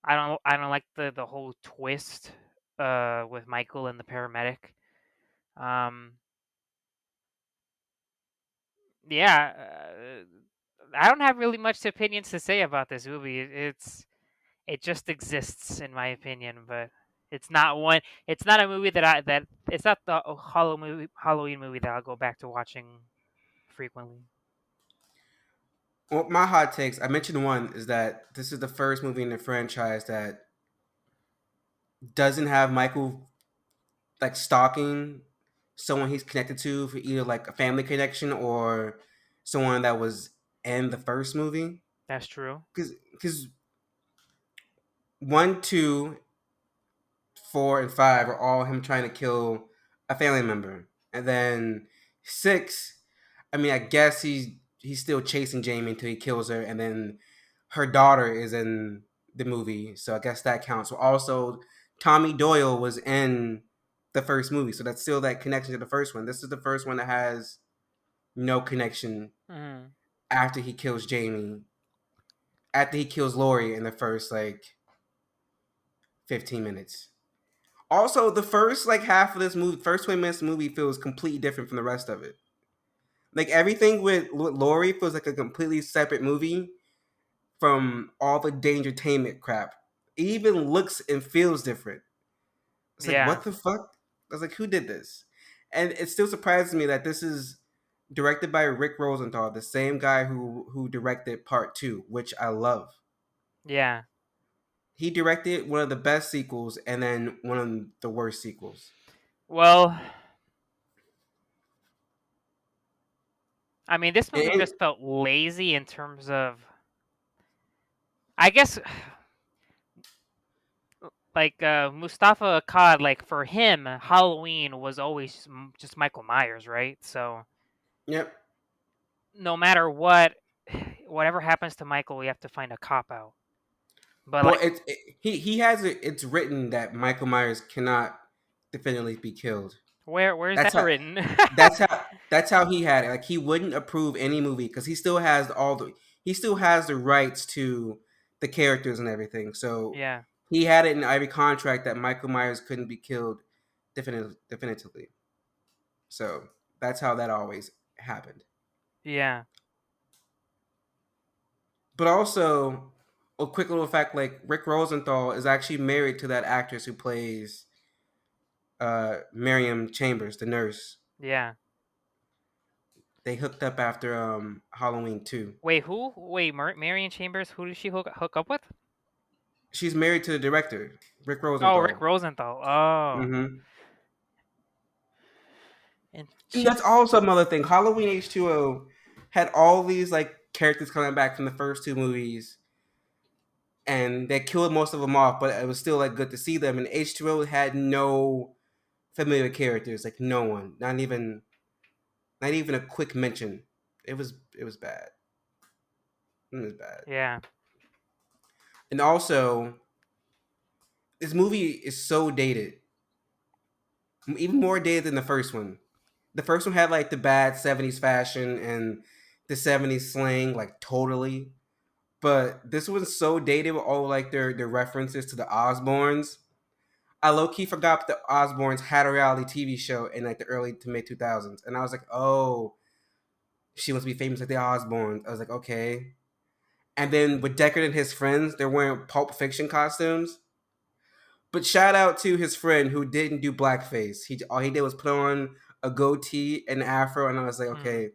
[SPEAKER 2] I don't like the whole twist with Michael and the paramedic. Um, yeah, I don't have really much opinions to say about this movie. It just exists in my opinion, but it's not one. It's not a movie that it's not the Halloween movie that I'll go back to watching frequently.
[SPEAKER 1] Well, my hot takes. I mentioned one is that this is the first movie in the franchise that doesn't have Michael like stalking someone he's connected to for either like a family connection or someone that was in the first movie.
[SPEAKER 2] That's true.
[SPEAKER 1] Because 1, 2, 4, and 5 are all him trying to kill a family member, and then 6. I mean, I guess he's still chasing Jamie until he kills her, and then her daughter is in the movie, so I guess that counts. Also, Tommy Doyle was in the first movie, so that's still that connection to the first one. This is the first one that has no connection
[SPEAKER 2] Mm.
[SPEAKER 1] after he kills Jamie, after he kills Loree in the first like 15 minutes. Also, the first like half of this movie, first 20 minutes of the movie feels completely different from the rest of it. Like everything with Loree feels like a completely separate movie from all the Dangertainment crap. It even looks and feels different. It's like,
[SPEAKER 2] Yeah,
[SPEAKER 1] what the fuck? I was like, who did this? And it still surprises me that this is directed by Rick Rosenthal, the same guy who directed Part 2, which I love.
[SPEAKER 2] yeah.
[SPEAKER 1] He directed one of the best sequels and then one of the worst sequels.
[SPEAKER 2] Well, I mean, this movie
[SPEAKER 1] And
[SPEAKER 2] just felt lazy in terms of, I guess, like Mustafa Akkad, like for him, Halloween was always just Michael Myers, right? So
[SPEAKER 1] yep.
[SPEAKER 2] no matter what, whatever happens to Michael, we have to find a cop out. But
[SPEAKER 1] Well,
[SPEAKER 2] like,
[SPEAKER 1] he has it. It's written that Michael Myers cannot definitively be killed.
[SPEAKER 2] where's
[SPEAKER 1] That's
[SPEAKER 2] that
[SPEAKER 1] how
[SPEAKER 2] written?
[SPEAKER 1] that's how he had it. Like he wouldn't approve any movie because he still has the rights to the characters and everything. So
[SPEAKER 2] Yeah,
[SPEAKER 1] he had it in every contract that Michael Myers couldn't be killed definitively. So that's how that always happened.
[SPEAKER 2] yeah,
[SPEAKER 1] But also, a quick little fact: like Rick Rosenthal is actually married to that actress who plays Miriam Chambers, the nurse.
[SPEAKER 2] Yeah.
[SPEAKER 1] They hooked up after Halloween 2.
[SPEAKER 2] Wait, who? Wait, Marion Chambers. Who did she hook up with?
[SPEAKER 1] She's married to the director, Rick
[SPEAKER 2] Oh, Rick
[SPEAKER 1] Rosenthal.
[SPEAKER 2] Rosenthal. Oh,
[SPEAKER 1] Mm-hmm.
[SPEAKER 2] and
[SPEAKER 1] And
[SPEAKER 2] she.
[SPEAKER 1] that's also another thing. Halloween H2O had all these like characters coming back from the first two movies, and they killed most of them off, but it was still like good to see them. And H2O had no familiar characters, like no one, not even a quick mention. It was bad. It was bad.
[SPEAKER 2] Yeah.
[SPEAKER 1] And also, this movie is so dated, even more dated than the first one. The first one had like the bad '70s fashion and the '70s slang, like totally. But this one's so dated with all like their references to the Osbournes. I low key forgot that the Osbournes had a reality TV show in like the early to mid 2000s, and I was like, oh, she must be famous like the Osbournes. I was like, okay. And then with Deckard and his friends, they're wearing Pulp Fiction costumes. But shout out to his friend who didn't do blackface. All he did was put on a goatee and afro, and I was like, okay,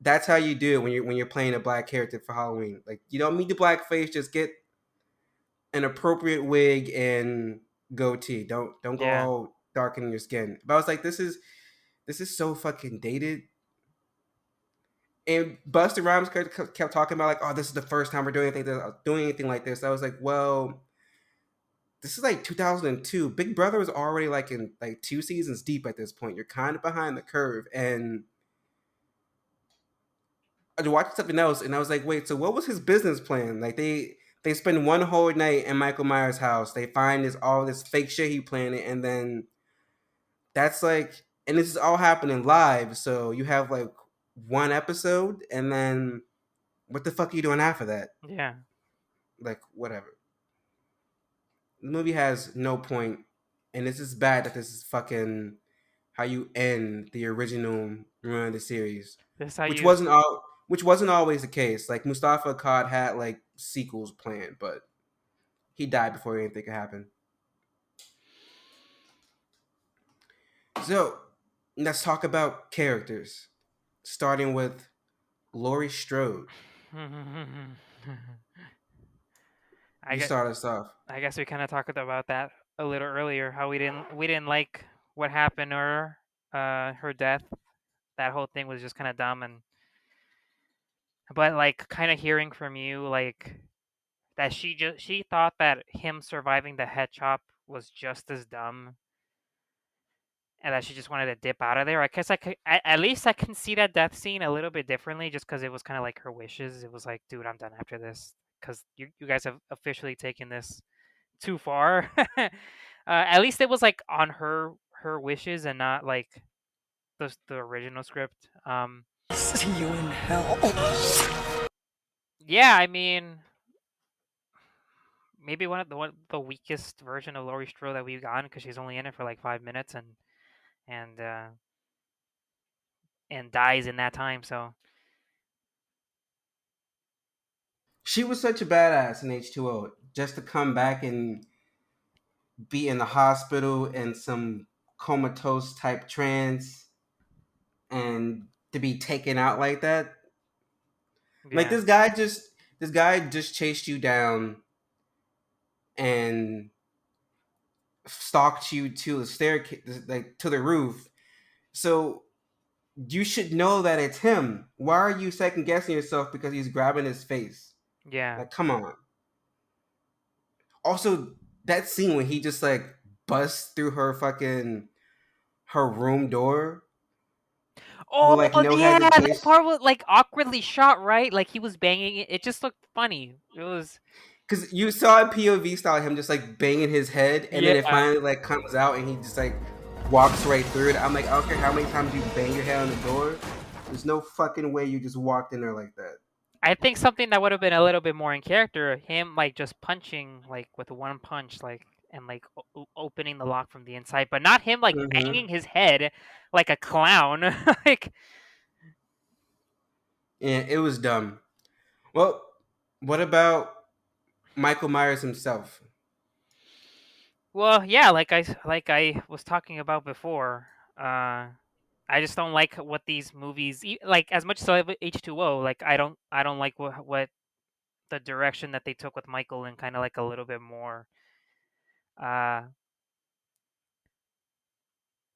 [SPEAKER 1] that's how you do it when you're playing a black character for Halloween. Like you don't need the blackface, just get an appropriate wig and goatee. Don't go
[SPEAKER 2] Yeah.
[SPEAKER 1] all dark in your skin. But I was like, this is so fucking dated. And Busta Rhymes kept talking about like, oh, this is the first time we're doing anything like this. I was like, well, this is like 2002. Big Brother was already like in like 2 seasons deep at this point. You're kind of behind the curve. And I watched something else, and I was like, wait, so what was his business plan? Like they spend one whole night in Michael Myers' house. They find all this fake shit he planted, and then that's like, and this is all happening live. So you have like one episode, and then what the fuck are you doing after that?
[SPEAKER 2] Yeah.
[SPEAKER 1] Like whatever. The movie has no point, and it's just bad that this is fucking how you end the original run of the series,
[SPEAKER 2] This is how
[SPEAKER 1] which
[SPEAKER 2] you.
[SPEAKER 1] wasn't always the case. Like Mustafa Akkad had like sequels planned, but he died before anything could happen. So let's talk about characters, starting with Laurie Strode. You start us off.
[SPEAKER 2] I guess we kind of talked about that a little earlier. How we didn't like what happened to her death. That whole thing was just kind of dumb, but like kind of hearing from you like that she thought that him surviving the head chop was just as dumb, and that she just wanted to dip out of there. I guess I could at least I can see that death scene a little bit differently, just because it was kind of like her wishes. It was like, dude, I'm done after this because you guys have officially taken this too far. At least it was like on her wishes and not like the original script.
[SPEAKER 4] See you in hell.
[SPEAKER 2] Yeah, I mean, maybe one of the weakest version of Laurie Strode that we've gotten because she's only in it for like 5 minutes and uh, and dies in that time. So
[SPEAKER 1] She was such a badass in H2O. Just to come back and be in the hospital in some comatose type trance and to be taken out like that. Like
[SPEAKER 2] yeah,
[SPEAKER 1] this guy just chased you down and stalked you to the staircase, like to the roof. So you should know that it's him. Why are you second guessing yourself because he's grabbing his face?
[SPEAKER 2] yeah.
[SPEAKER 1] Like, come on. Also, that scene when he just like busts through her room door
[SPEAKER 2] Oh
[SPEAKER 1] with like no
[SPEAKER 2] yeah, that
[SPEAKER 1] hesitation.
[SPEAKER 2] part was like awkwardly shot, right? Like he was banging it. It just looked funny. It was
[SPEAKER 1] Because you saw a POV style him just like banging his head, and then it
[SPEAKER 2] yeah.
[SPEAKER 1] finally like comes out, and he just like walks right through it. I'm like, I don't care how many times you bang your head on the door. There's no fucking way you just walked in there like that.
[SPEAKER 2] I think something that would have been a little bit more in character, him like just punching like with one punch, like and like opening the lock from the inside, but not him like
[SPEAKER 1] Mm-hmm.
[SPEAKER 2] banging his head like a clown. Like
[SPEAKER 1] Yeah, it was dumb. Well, what about Michael Myers himself?
[SPEAKER 2] Well, yeah, like I was talking about before. I just don't like what these movies like as much as I love H2O. Like I don't like what the direction that they took with Michael and kind of like a little bit more uh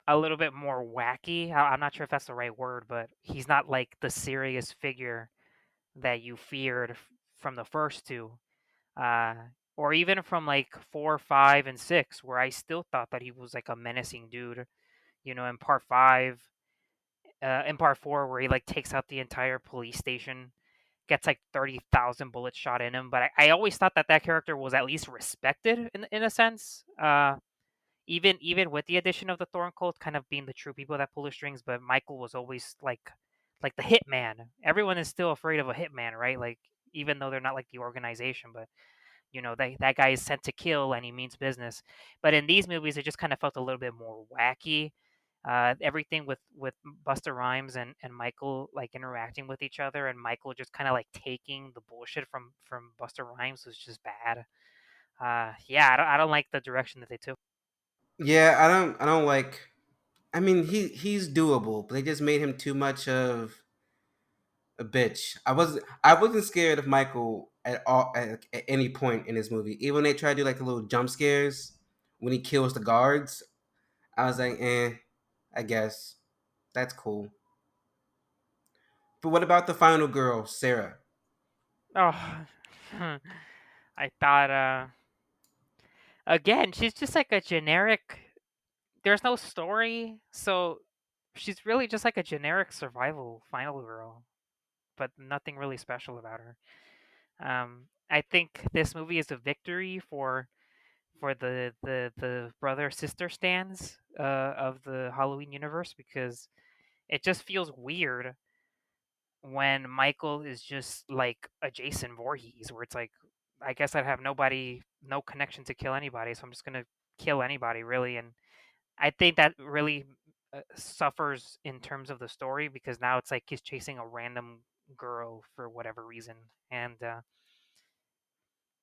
[SPEAKER 2] a little bit more wacky. I'm not sure if that's the right word, but he's not like the serious figure that you feared from the first two. Uh, or even from like 4, 5, and 6, where I still thought that he was like a menacing dude. In part 5, in part 4, where he like takes out the entire police station, gets like 30,000 bullets shot in him. But I always thought that that character was at least respected in a sense. Even with the addition of the Thorn Cult kind of being the true people that pull the strings, but Michael was always like the hitman. Everyone is still afraid of a hitman, right? Like even though they're not like the organization, but that guy is sent to kill and he means business. But in these movies, it just kind of felt a little bit more wacky. Everything with Busta Rhymes and Michael like interacting with each other, and Michael just kind of like taking the bullshit from Busta Rhymes was just bad. Yeah, I don't like the direction that they took.
[SPEAKER 1] Yeah, I don't like. I mean, he's doable, but they just made him too much of a bitch. I wasn't scared of Michael at all at any point in this movie. Even when they try to do like the little jump scares when he kills the guards, I was like, I guess that's cool. But what about the final girl, Sarah?
[SPEAKER 2] Oh, I thought again, she's just like a generic. There's no story, so she's really just like a generic survival final girl, but nothing really special about her. I think this movie is a victory for the brother sister stands of the Halloween universe because it just feels weird when Michael is just like a Jason Voorhees, where it's like, I guess I'd have no connection to kill anybody, so I'm just gonna kill anybody, really. And I think that really suffers in terms of the story because now it's like he's chasing a random girl for whatever reason, and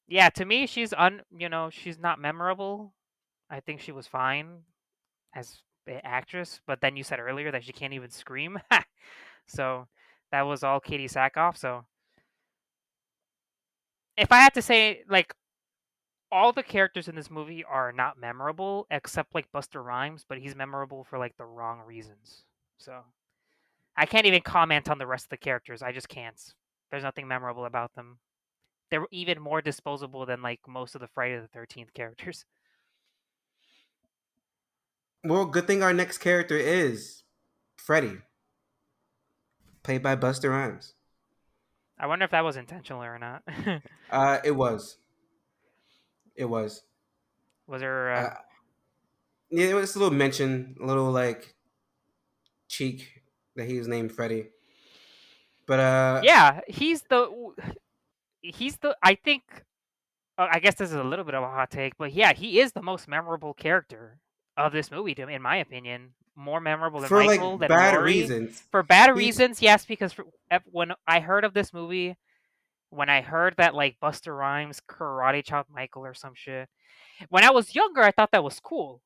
[SPEAKER 2] yeah, to me, she's not memorable. I think she was fine as an actress, but then you said earlier that she can't even scream, so that was all Katie Sackhoff. So if I had to say, like, all the characters in this movie are not memorable except like Buster Rhymes, but he's memorable for like the wrong reasons. So I can't even comment on the rest of the characters. I just can't. There's nothing memorable about them. They're even more disposable than like most of the Friday the 13th characters.
[SPEAKER 1] Well, good thing our next character is Freddy, played by Buster Rhymes.
[SPEAKER 2] I wonder if that was intentional or not.
[SPEAKER 1] It was. It was.
[SPEAKER 2] Was there?
[SPEAKER 1] Uh, yeah, it was a little mention, a little like cheek that he was named Freddy. But
[SPEAKER 2] Yeah, he's the. I think. I guess this is a little bit of a hot take, but yeah, he is the most memorable character of this movie, in my opinion. More memorable than
[SPEAKER 1] for
[SPEAKER 2] Michael,
[SPEAKER 1] like
[SPEAKER 2] than
[SPEAKER 1] bad
[SPEAKER 2] Laurie.
[SPEAKER 1] reasons,
[SPEAKER 2] For bad
[SPEAKER 1] he
[SPEAKER 2] reasons, yes, because when I heard of this movie, when I heard that like Buster Rhymes karate chopped Michael or some shit, when I was younger, I thought that was cool.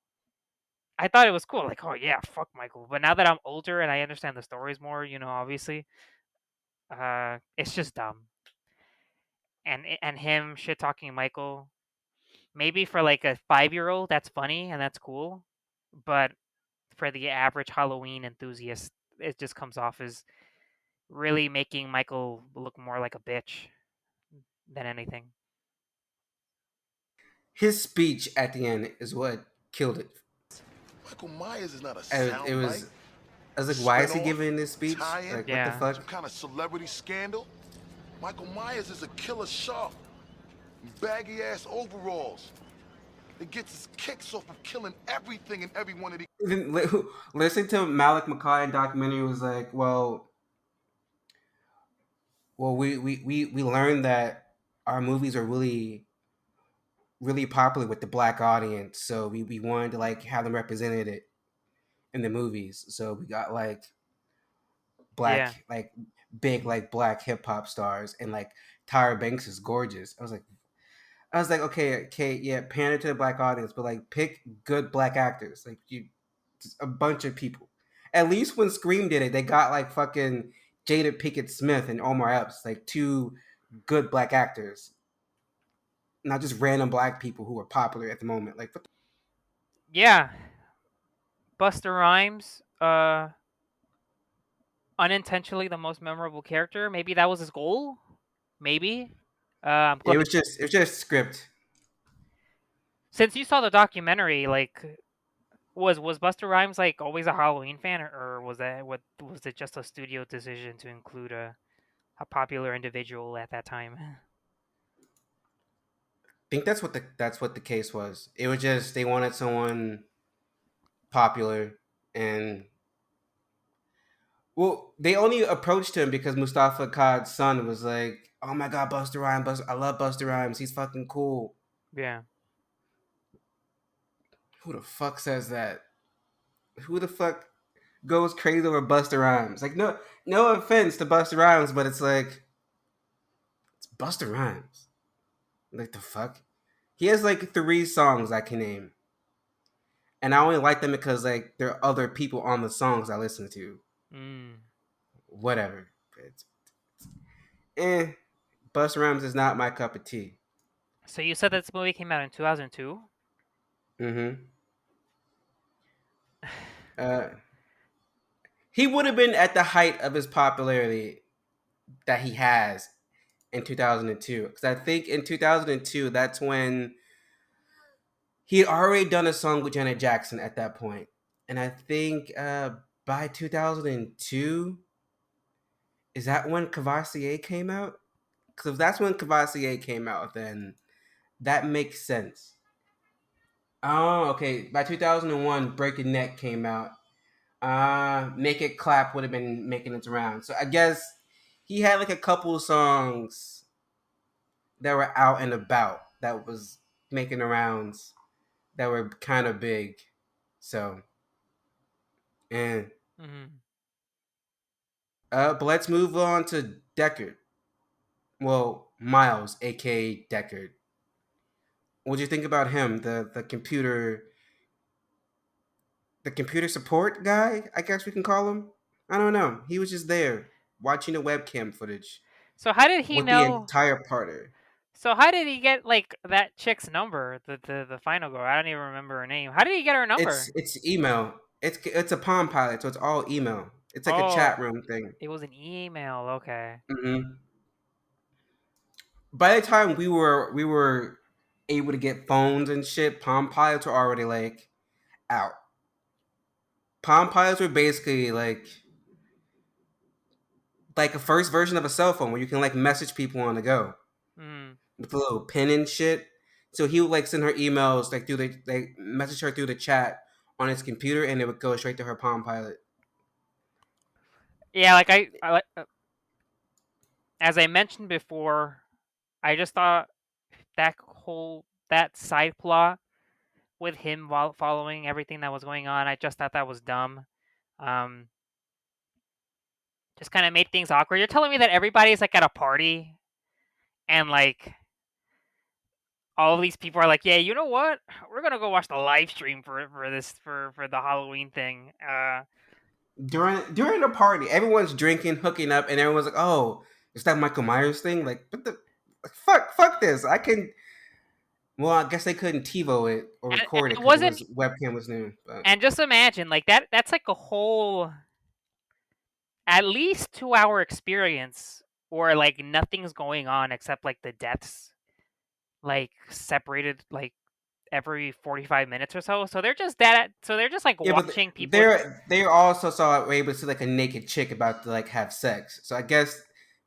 [SPEAKER 2] I thought it was cool, like, oh yeah, fuck Michael. But now that I'm older and I understand the stories more, obviously, it's just dumb. And him shit talking Michael, maybe for like a 5-year-old, that's funny and that's cool, but for the average Halloween enthusiast, it just comes off as really making Michael look more like a bitch than anything.
[SPEAKER 1] his speech at the end is what killed it.
[SPEAKER 3] Michael Myers is not a
[SPEAKER 1] It
[SPEAKER 3] soundbite,
[SPEAKER 1] was. I was like, why is he
[SPEAKER 3] spinoff,
[SPEAKER 1] giving this speech?
[SPEAKER 3] tie-in,
[SPEAKER 1] Like, what the
[SPEAKER 2] Yeah.
[SPEAKER 1] fuck?
[SPEAKER 3] some kind of celebrity scandal. Michael Myers is a killer shark. Baggy ass overalls. That gets his kicks off of killing everything and everyone that he.
[SPEAKER 1] Even listen to Malik McCoy in documentary was like, well, we learned that our movies are really popular with the black audience, so we wanted to like have them represented it in the movies. So we got like
[SPEAKER 2] Yeah.
[SPEAKER 1] black like big like black hip hop stars, and like Tyra Banks is gorgeous. I was like, I was like, okay, yeah, pander to the black audience, but like pick good black actors. Like you, just a bunch of people. At least when Scream did it, they got like fucking Jada Pinkett Smith and Omar Epps, like two good black actors, not just random black people who are popular at the moment. Like, what the
[SPEAKER 2] Yeah, Busta Rhymes, unintentionally the most memorable character. Maybe that was his goal. Maybe.
[SPEAKER 1] it
[SPEAKER 2] Let me.
[SPEAKER 1] was just script.
[SPEAKER 2] Since you saw the documentary, like, was Busta Rhymes like always a Halloween fan, or was it just a studio decision to include a popular individual at that time?
[SPEAKER 1] I think that's what the case was. It was just they wanted someone popular, and well, they only approached him because Mustafa Khan's son was like, "Oh my god, Busta Rhymes! I love Busta Rhymes. He's fucking cool."
[SPEAKER 2] Yeah.
[SPEAKER 1] Who the fuck says that? Who the fuck goes crazy over Busta Rhymes? Like, no offense to Busta Rhymes, but it's like it's Busta Rhymes. Like the fuck? He has like 3 songs I can name, and I only like them because like there are other people on the songs I listen to.
[SPEAKER 2] Mm.
[SPEAKER 1] Whatever. It's eh. Busta Rhymes is not my cup of tea.
[SPEAKER 2] So you said this movie came out in 2002.
[SPEAKER 1] Mm-hmm. Uh, he would have been at the height of his popularity that he has in 2002. Because I think in 2002, that's when he had already done a song with Janet Jackson at that point. And I think by 2002, is that when Cavassier came out? Because if that's when Cavassier came out, then that makes sense. Oh, okay. By 2001, Breaking Neck came out. Make It Clap would have been making its rounds. So I guess he had like a couple songs that were out and about that was making the rounds that were kind of big. So, and
[SPEAKER 2] Hmm.
[SPEAKER 1] but let's move on to Deckard. Well, Miles, aka Deckard. What do you think about him? The computer support guy, I guess we can call him. I don't know. He was just there watching the webcam footage
[SPEAKER 2] So how did he
[SPEAKER 1] with the
[SPEAKER 2] know?
[SPEAKER 1] entire party.
[SPEAKER 2] So how did he get like that chick's number? The final girl. I don't even remember her name. How did he get her number?
[SPEAKER 1] It's email. It's a Palm Pilot, so it's all email. It's like a
[SPEAKER 2] Oh,
[SPEAKER 1] chat room thing.
[SPEAKER 2] it was an email. Okay.
[SPEAKER 1] Hmm. By the time we were able to get phones and shit, Palm Pilots were already like out. Palm Pilots were basically like a first version of a cell phone where you can like message people on the go
[SPEAKER 2] Mm.
[SPEAKER 1] with a little pin and shit. So he would like send her emails like through the like message her through the chat on his computer, and it would go straight to her Palm Pilot.
[SPEAKER 2] Yeah, like I like as I mentioned before, I just thought that side plot with him while following everything that was going on, I just thought that was dumb. Um, just kind of made things awkward. You're telling me that everybody's like at a party and like all of these people are like, yeah, you know what? We're gonna go watch the live stream for the Halloween thing.
[SPEAKER 1] During the party, everyone's drinking, hooking up, and everyone's like, "Oh, it's that Michael Myers thing." Like, what the fuck this? I can. Well, I guess they couldn't TiVo it or
[SPEAKER 2] And
[SPEAKER 1] record it
[SPEAKER 2] it
[SPEAKER 1] because it
[SPEAKER 2] wasn't.
[SPEAKER 1] was webcam was new. But
[SPEAKER 2] And just imagine like that's like a whole at least 2 hour experience where like nothing's going on except like the deaths like separated like every 45 minutes or so. So they're just like
[SPEAKER 1] yeah, but
[SPEAKER 2] watching people.
[SPEAKER 1] they also saw were able to see like a naked chick about to like have sex. So I guess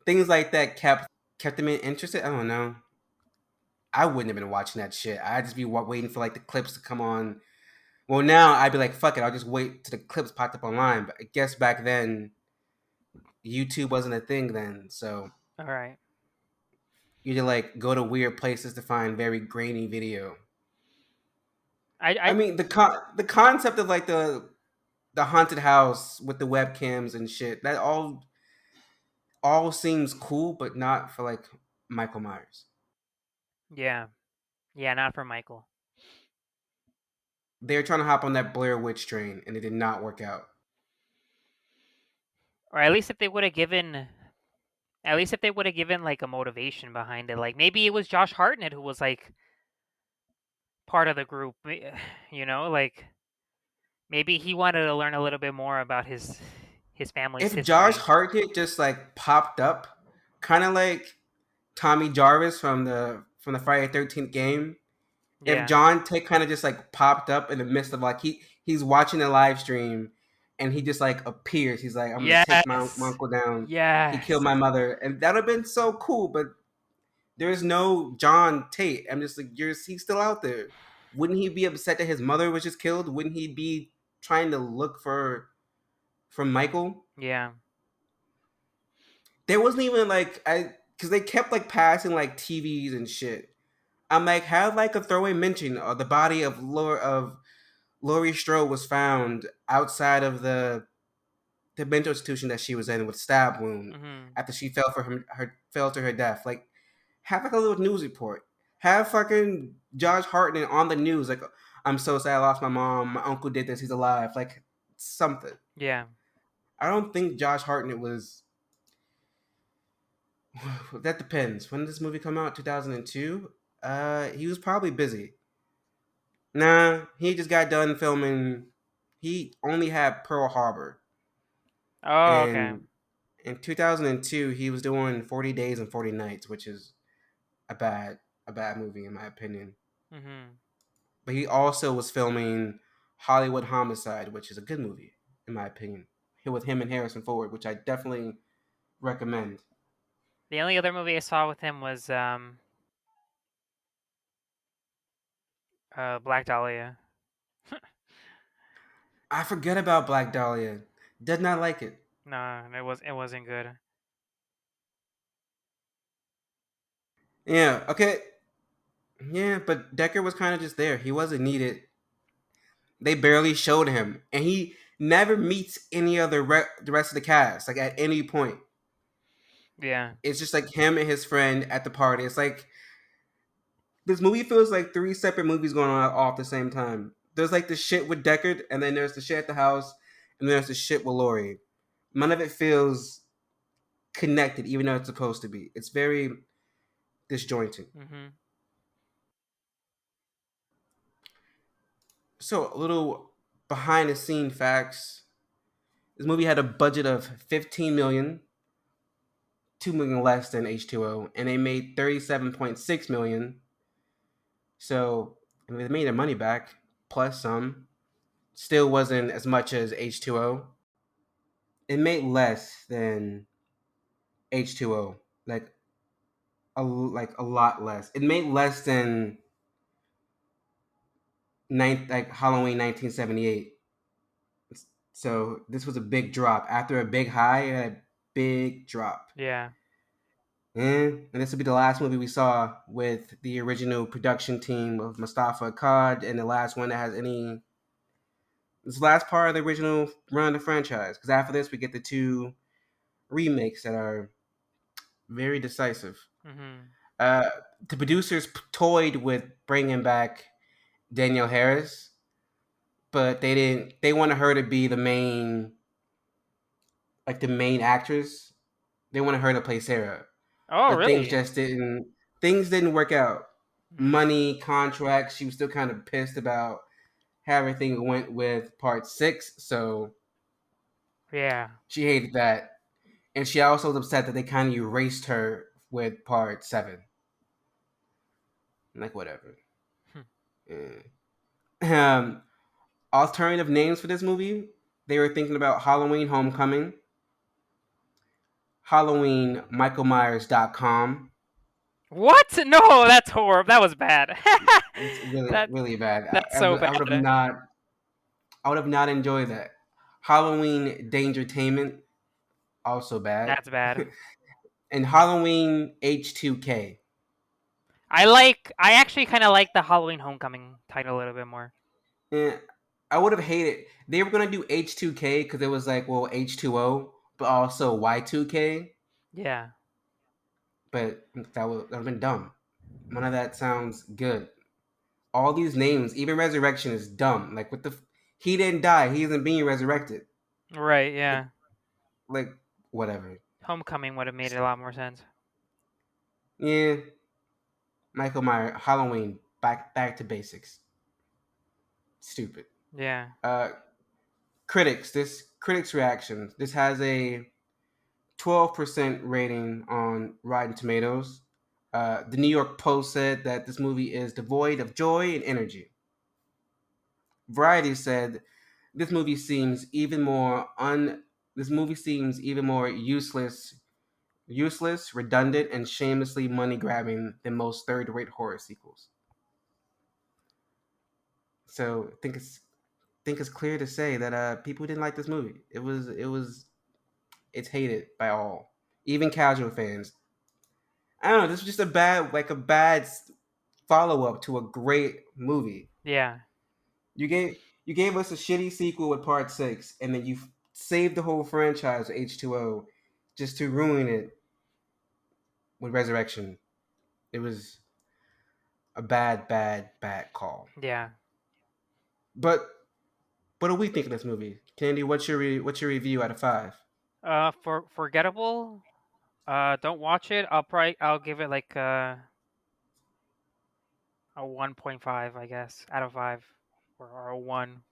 [SPEAKER 1] things like that kept them interested. I don't know. I wouldn't have been watching that shit. I'd just be waiting for like the clips to come on. Well, now I'd be like, fuck it, I'll just wait till the clips popped up online. But I guess back then, YouTube wasn't a thing then, so
[SPEAKER 2] All right.
[SPEAKER 1] you had to like go to weird places to find very grainy video. I
[SPEAKER 2] I
[SPEAKER 1] mean, the concept of like the haunted house with the webcams and shit that all seems cool, but not for like Michael Myers.
[SPEAKER 2] Yeah. Yeah, not for Michael.
[SPEAKER 1] They were trying to hop on that Blair Witch train, and it did not work out.
[SPEAKER 2] Or at least if they would have given, like a motivation behind it, like maybe it was Josh Hartnett who was like part of the group, like maybe he wanted to learn a little bit more about his family's
[SPEAKER 1] If Josh
[SPEAKER 2] history.
[SPEAKER 1] Hartnett just like popped up, kind of like Tommy Jarvis from the Friday 13th game. If
[SPEAKER 2] Yeah.
[SPEAKER 1] John Tick kind of just like popped up in the midst of like he's watching a live stream and he just like appears. He's like, I'm gonna take my
[SPEAKER 2] Yes.
[SPEAKER 1] uncle down. He
[SPEAKER 2] Yes.
[SPEAKER 1] killed my mother, and that would have been so cool. But there's no John Tate. I'm just like, he's still out there. Wouldn't he be upset that his mother was just killed? Wouldn't he be trying to look for Michael?
[SPEAKER 2] Yeah.
[SPEAKER 1] There wasn't even like because they kept like passing like TVs and shit. I'm like, have like a throwaway mention of the body of Laurie Strode was found outside of the mental institution that she was in with stab wound after she fell fell to her death. Like, have like a little news report. Have fucking Josh Hartnett on the news. Like, I'm so sad I lost my mom. My uncle did this. He's alive. Like, something.
[SPEAKER 2] Yeah.
[SPEAKER 1] I don't think Josh Hartnett was. That depends. When did this movie come out? 2002. He was probably busy. Nah, he just got done filming. He only had Pearl Harbor.
[SPEAKER 2] Oh, okay.
[SPEAKER 1] And in 2002, he was doing 40 Days and 40 Nights, which is a bad movie in my opinion. But he also was filming Hollywood Homicide, which is a good movie in my opinion. With him and Harrison Ford, which I definitely recommend.
[SPEAKER 2] The only other movie I saw with him was Black Dahlia.
[SPEAKER 1] I forget about Black Dahlia. Did not like it.
[SPEAKER 2] No, it wasn't good.
[SPEAKER 1] Yeah, okay. Yeah, but Decker was kind of just there. He wasn't needed. They barely showed him, and he never meets any of the rest of the cast. Like at any point,
[SPEAKER 2] Yeah.
[SPEAKER 1] it's just like him and his friend at the party. It's like this movie feels like 3 separate movies going on all at the same time. There's like the shit with Deckard, and then there's the shit at the house, and there's the shit with Laurie. None of it feels connected, even though it's supposed to be. It's very disjointed. So, a little behind the scene facts. This movie had a budget of $15 million, $2 million less than H2O, and they made $37.6 million. So, I mean, they made their money back plus some. Still wasn't as much as H2O. It made less than H2O, like a lot less. It made less than Halloween 1978. So this was a big drop. After a big high, it had a big drop.
[SPEAKER 2] Yeah.
[SPEAKER 1] And this will be the last movie we saw with the original production team of Mustafa Akkad, and the last one that has any. This last part of the original run of the franchise. Because after this, we get the 2 remakes that are very decisive. The producers toyed with bringing back Danielle Harris, but they didn't. They wanted her to be the main actress. They wanted her to play Sarah.
[SPEAKER 2] Oh,
[SPEAKER 1] but
[SPEAKER 2] really?
[SPEAKER 1] Things didn't work out. Money, contracts. She was still kind of pissed about how everything went with part 6. So
[SPEAKER 2] yeah,
[SPEAKER 1] she hated that, and she also was upset that they kind of erased her with part 7. Like whatever. Alternative names for this movie. They were thinking about Halloween Homecoming, HalloweenMichaelMyers.com.
[SPEAKER 2] What? No, that's horrible. That was bad.
[SPEAKER 1] It's really really bad.
[SPEAKER 2] That's so bad.
[SPEAKER 1] I would have not enjoyed that. Halloween Dangertainment, also bad.
[SPEAKER 2] That's bad.
[SPEAKER 1] And Halloween H2K.
[SPEAKER 2] I actually kind of like the Halloween Homecoming title a little bit more.
[SPEAKER 1] Yeah, I would have hated. They were gonna do H2K because it was like, well, H2O, but also Y2K.
[SPEAKER 2] Yeah.
[SPEAKER 1] But that would have been dumb. None of that sounds good. all these names, even Resurrection is dumb. Like, what the? He didn't die. He isn't being resurrected.
[SPEAKER 2] Right, yeah.
[SPEAKER 1] Like, whatever.
[SPEAKER 2] Homecoming would have made a lot more sense.
[SPEAKER 1] Yeah. Michael Myers, Halloween, back to basics. Stupid.
[SPEAKER 2] Yeah.
[SPEAKER 1] Critics reaction. This has a 12% rating on Rotten Tomatoes. The New York Post said that this movie is devoid of joy and energy. Variety said this movie seems even more useless, redundant, and shamelessly money grabbing than most third-rate horror sequels. So I think it's clear to say that people didn't like this movie. It's hated by all, even casual fans. I don't know. This was just a bad follow up to a great movie.
[SPEAKER 2] Yeah.
[SPEAKER 1] You gave us a shitty sequel with Part 6, and then you saved the whole franchise with H2O just to ruin it with Resurrection. It was a bad call.
[SPEAKER 2] Yeah.
[SPEAKER 1] But what do we think of this movie, Candy? What's your review out of 5?
[SPEAKER 2] Forgettable. Don't watch it. I'll give it like a 1.5, I guess, out of 5, or a 1.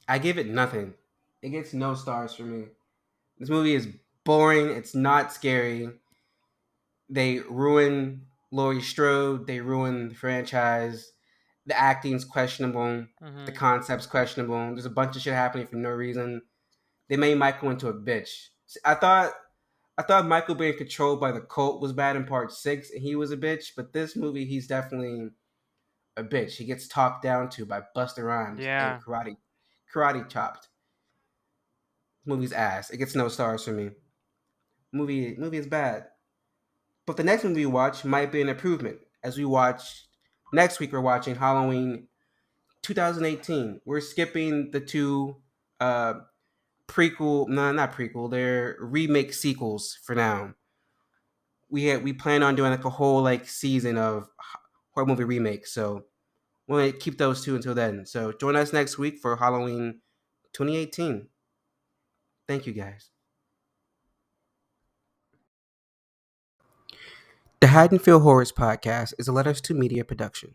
[SPEAKER 1] I give it nothing. It gets no stars for me. This movie is boring. It's not scary. They ruin Laurie Strode. They ruin the franchise. The acting's questionable. The concept's questionable. There's a bunch of shit happening for no reason. They made Michael into a bitch. I thought Michael being controlled by the cult was bad in Part 6, and he was a bitch. But this movie, he's definitely a bitch. He gets talked down to by Busta Rhymes and karate chopped. Movie's ass. It gets no stars for me. Movie is bad. But the next movie we watch might be an improvement. As we watch next week, we're watching Halloween 2018. We're skipping the two prequel. No, not prequel. They're remake sequels for now. We plan on doing like a whole like season of horror movie remakes. So we're gonna keep those two until then. So join us next week for Halloween 2018. Thank you, guys. The Haddonfield Horrors podcast is a Letters to Media production.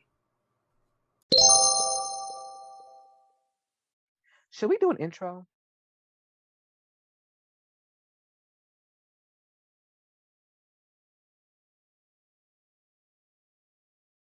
[SPEAKER 7] Should we do an intro?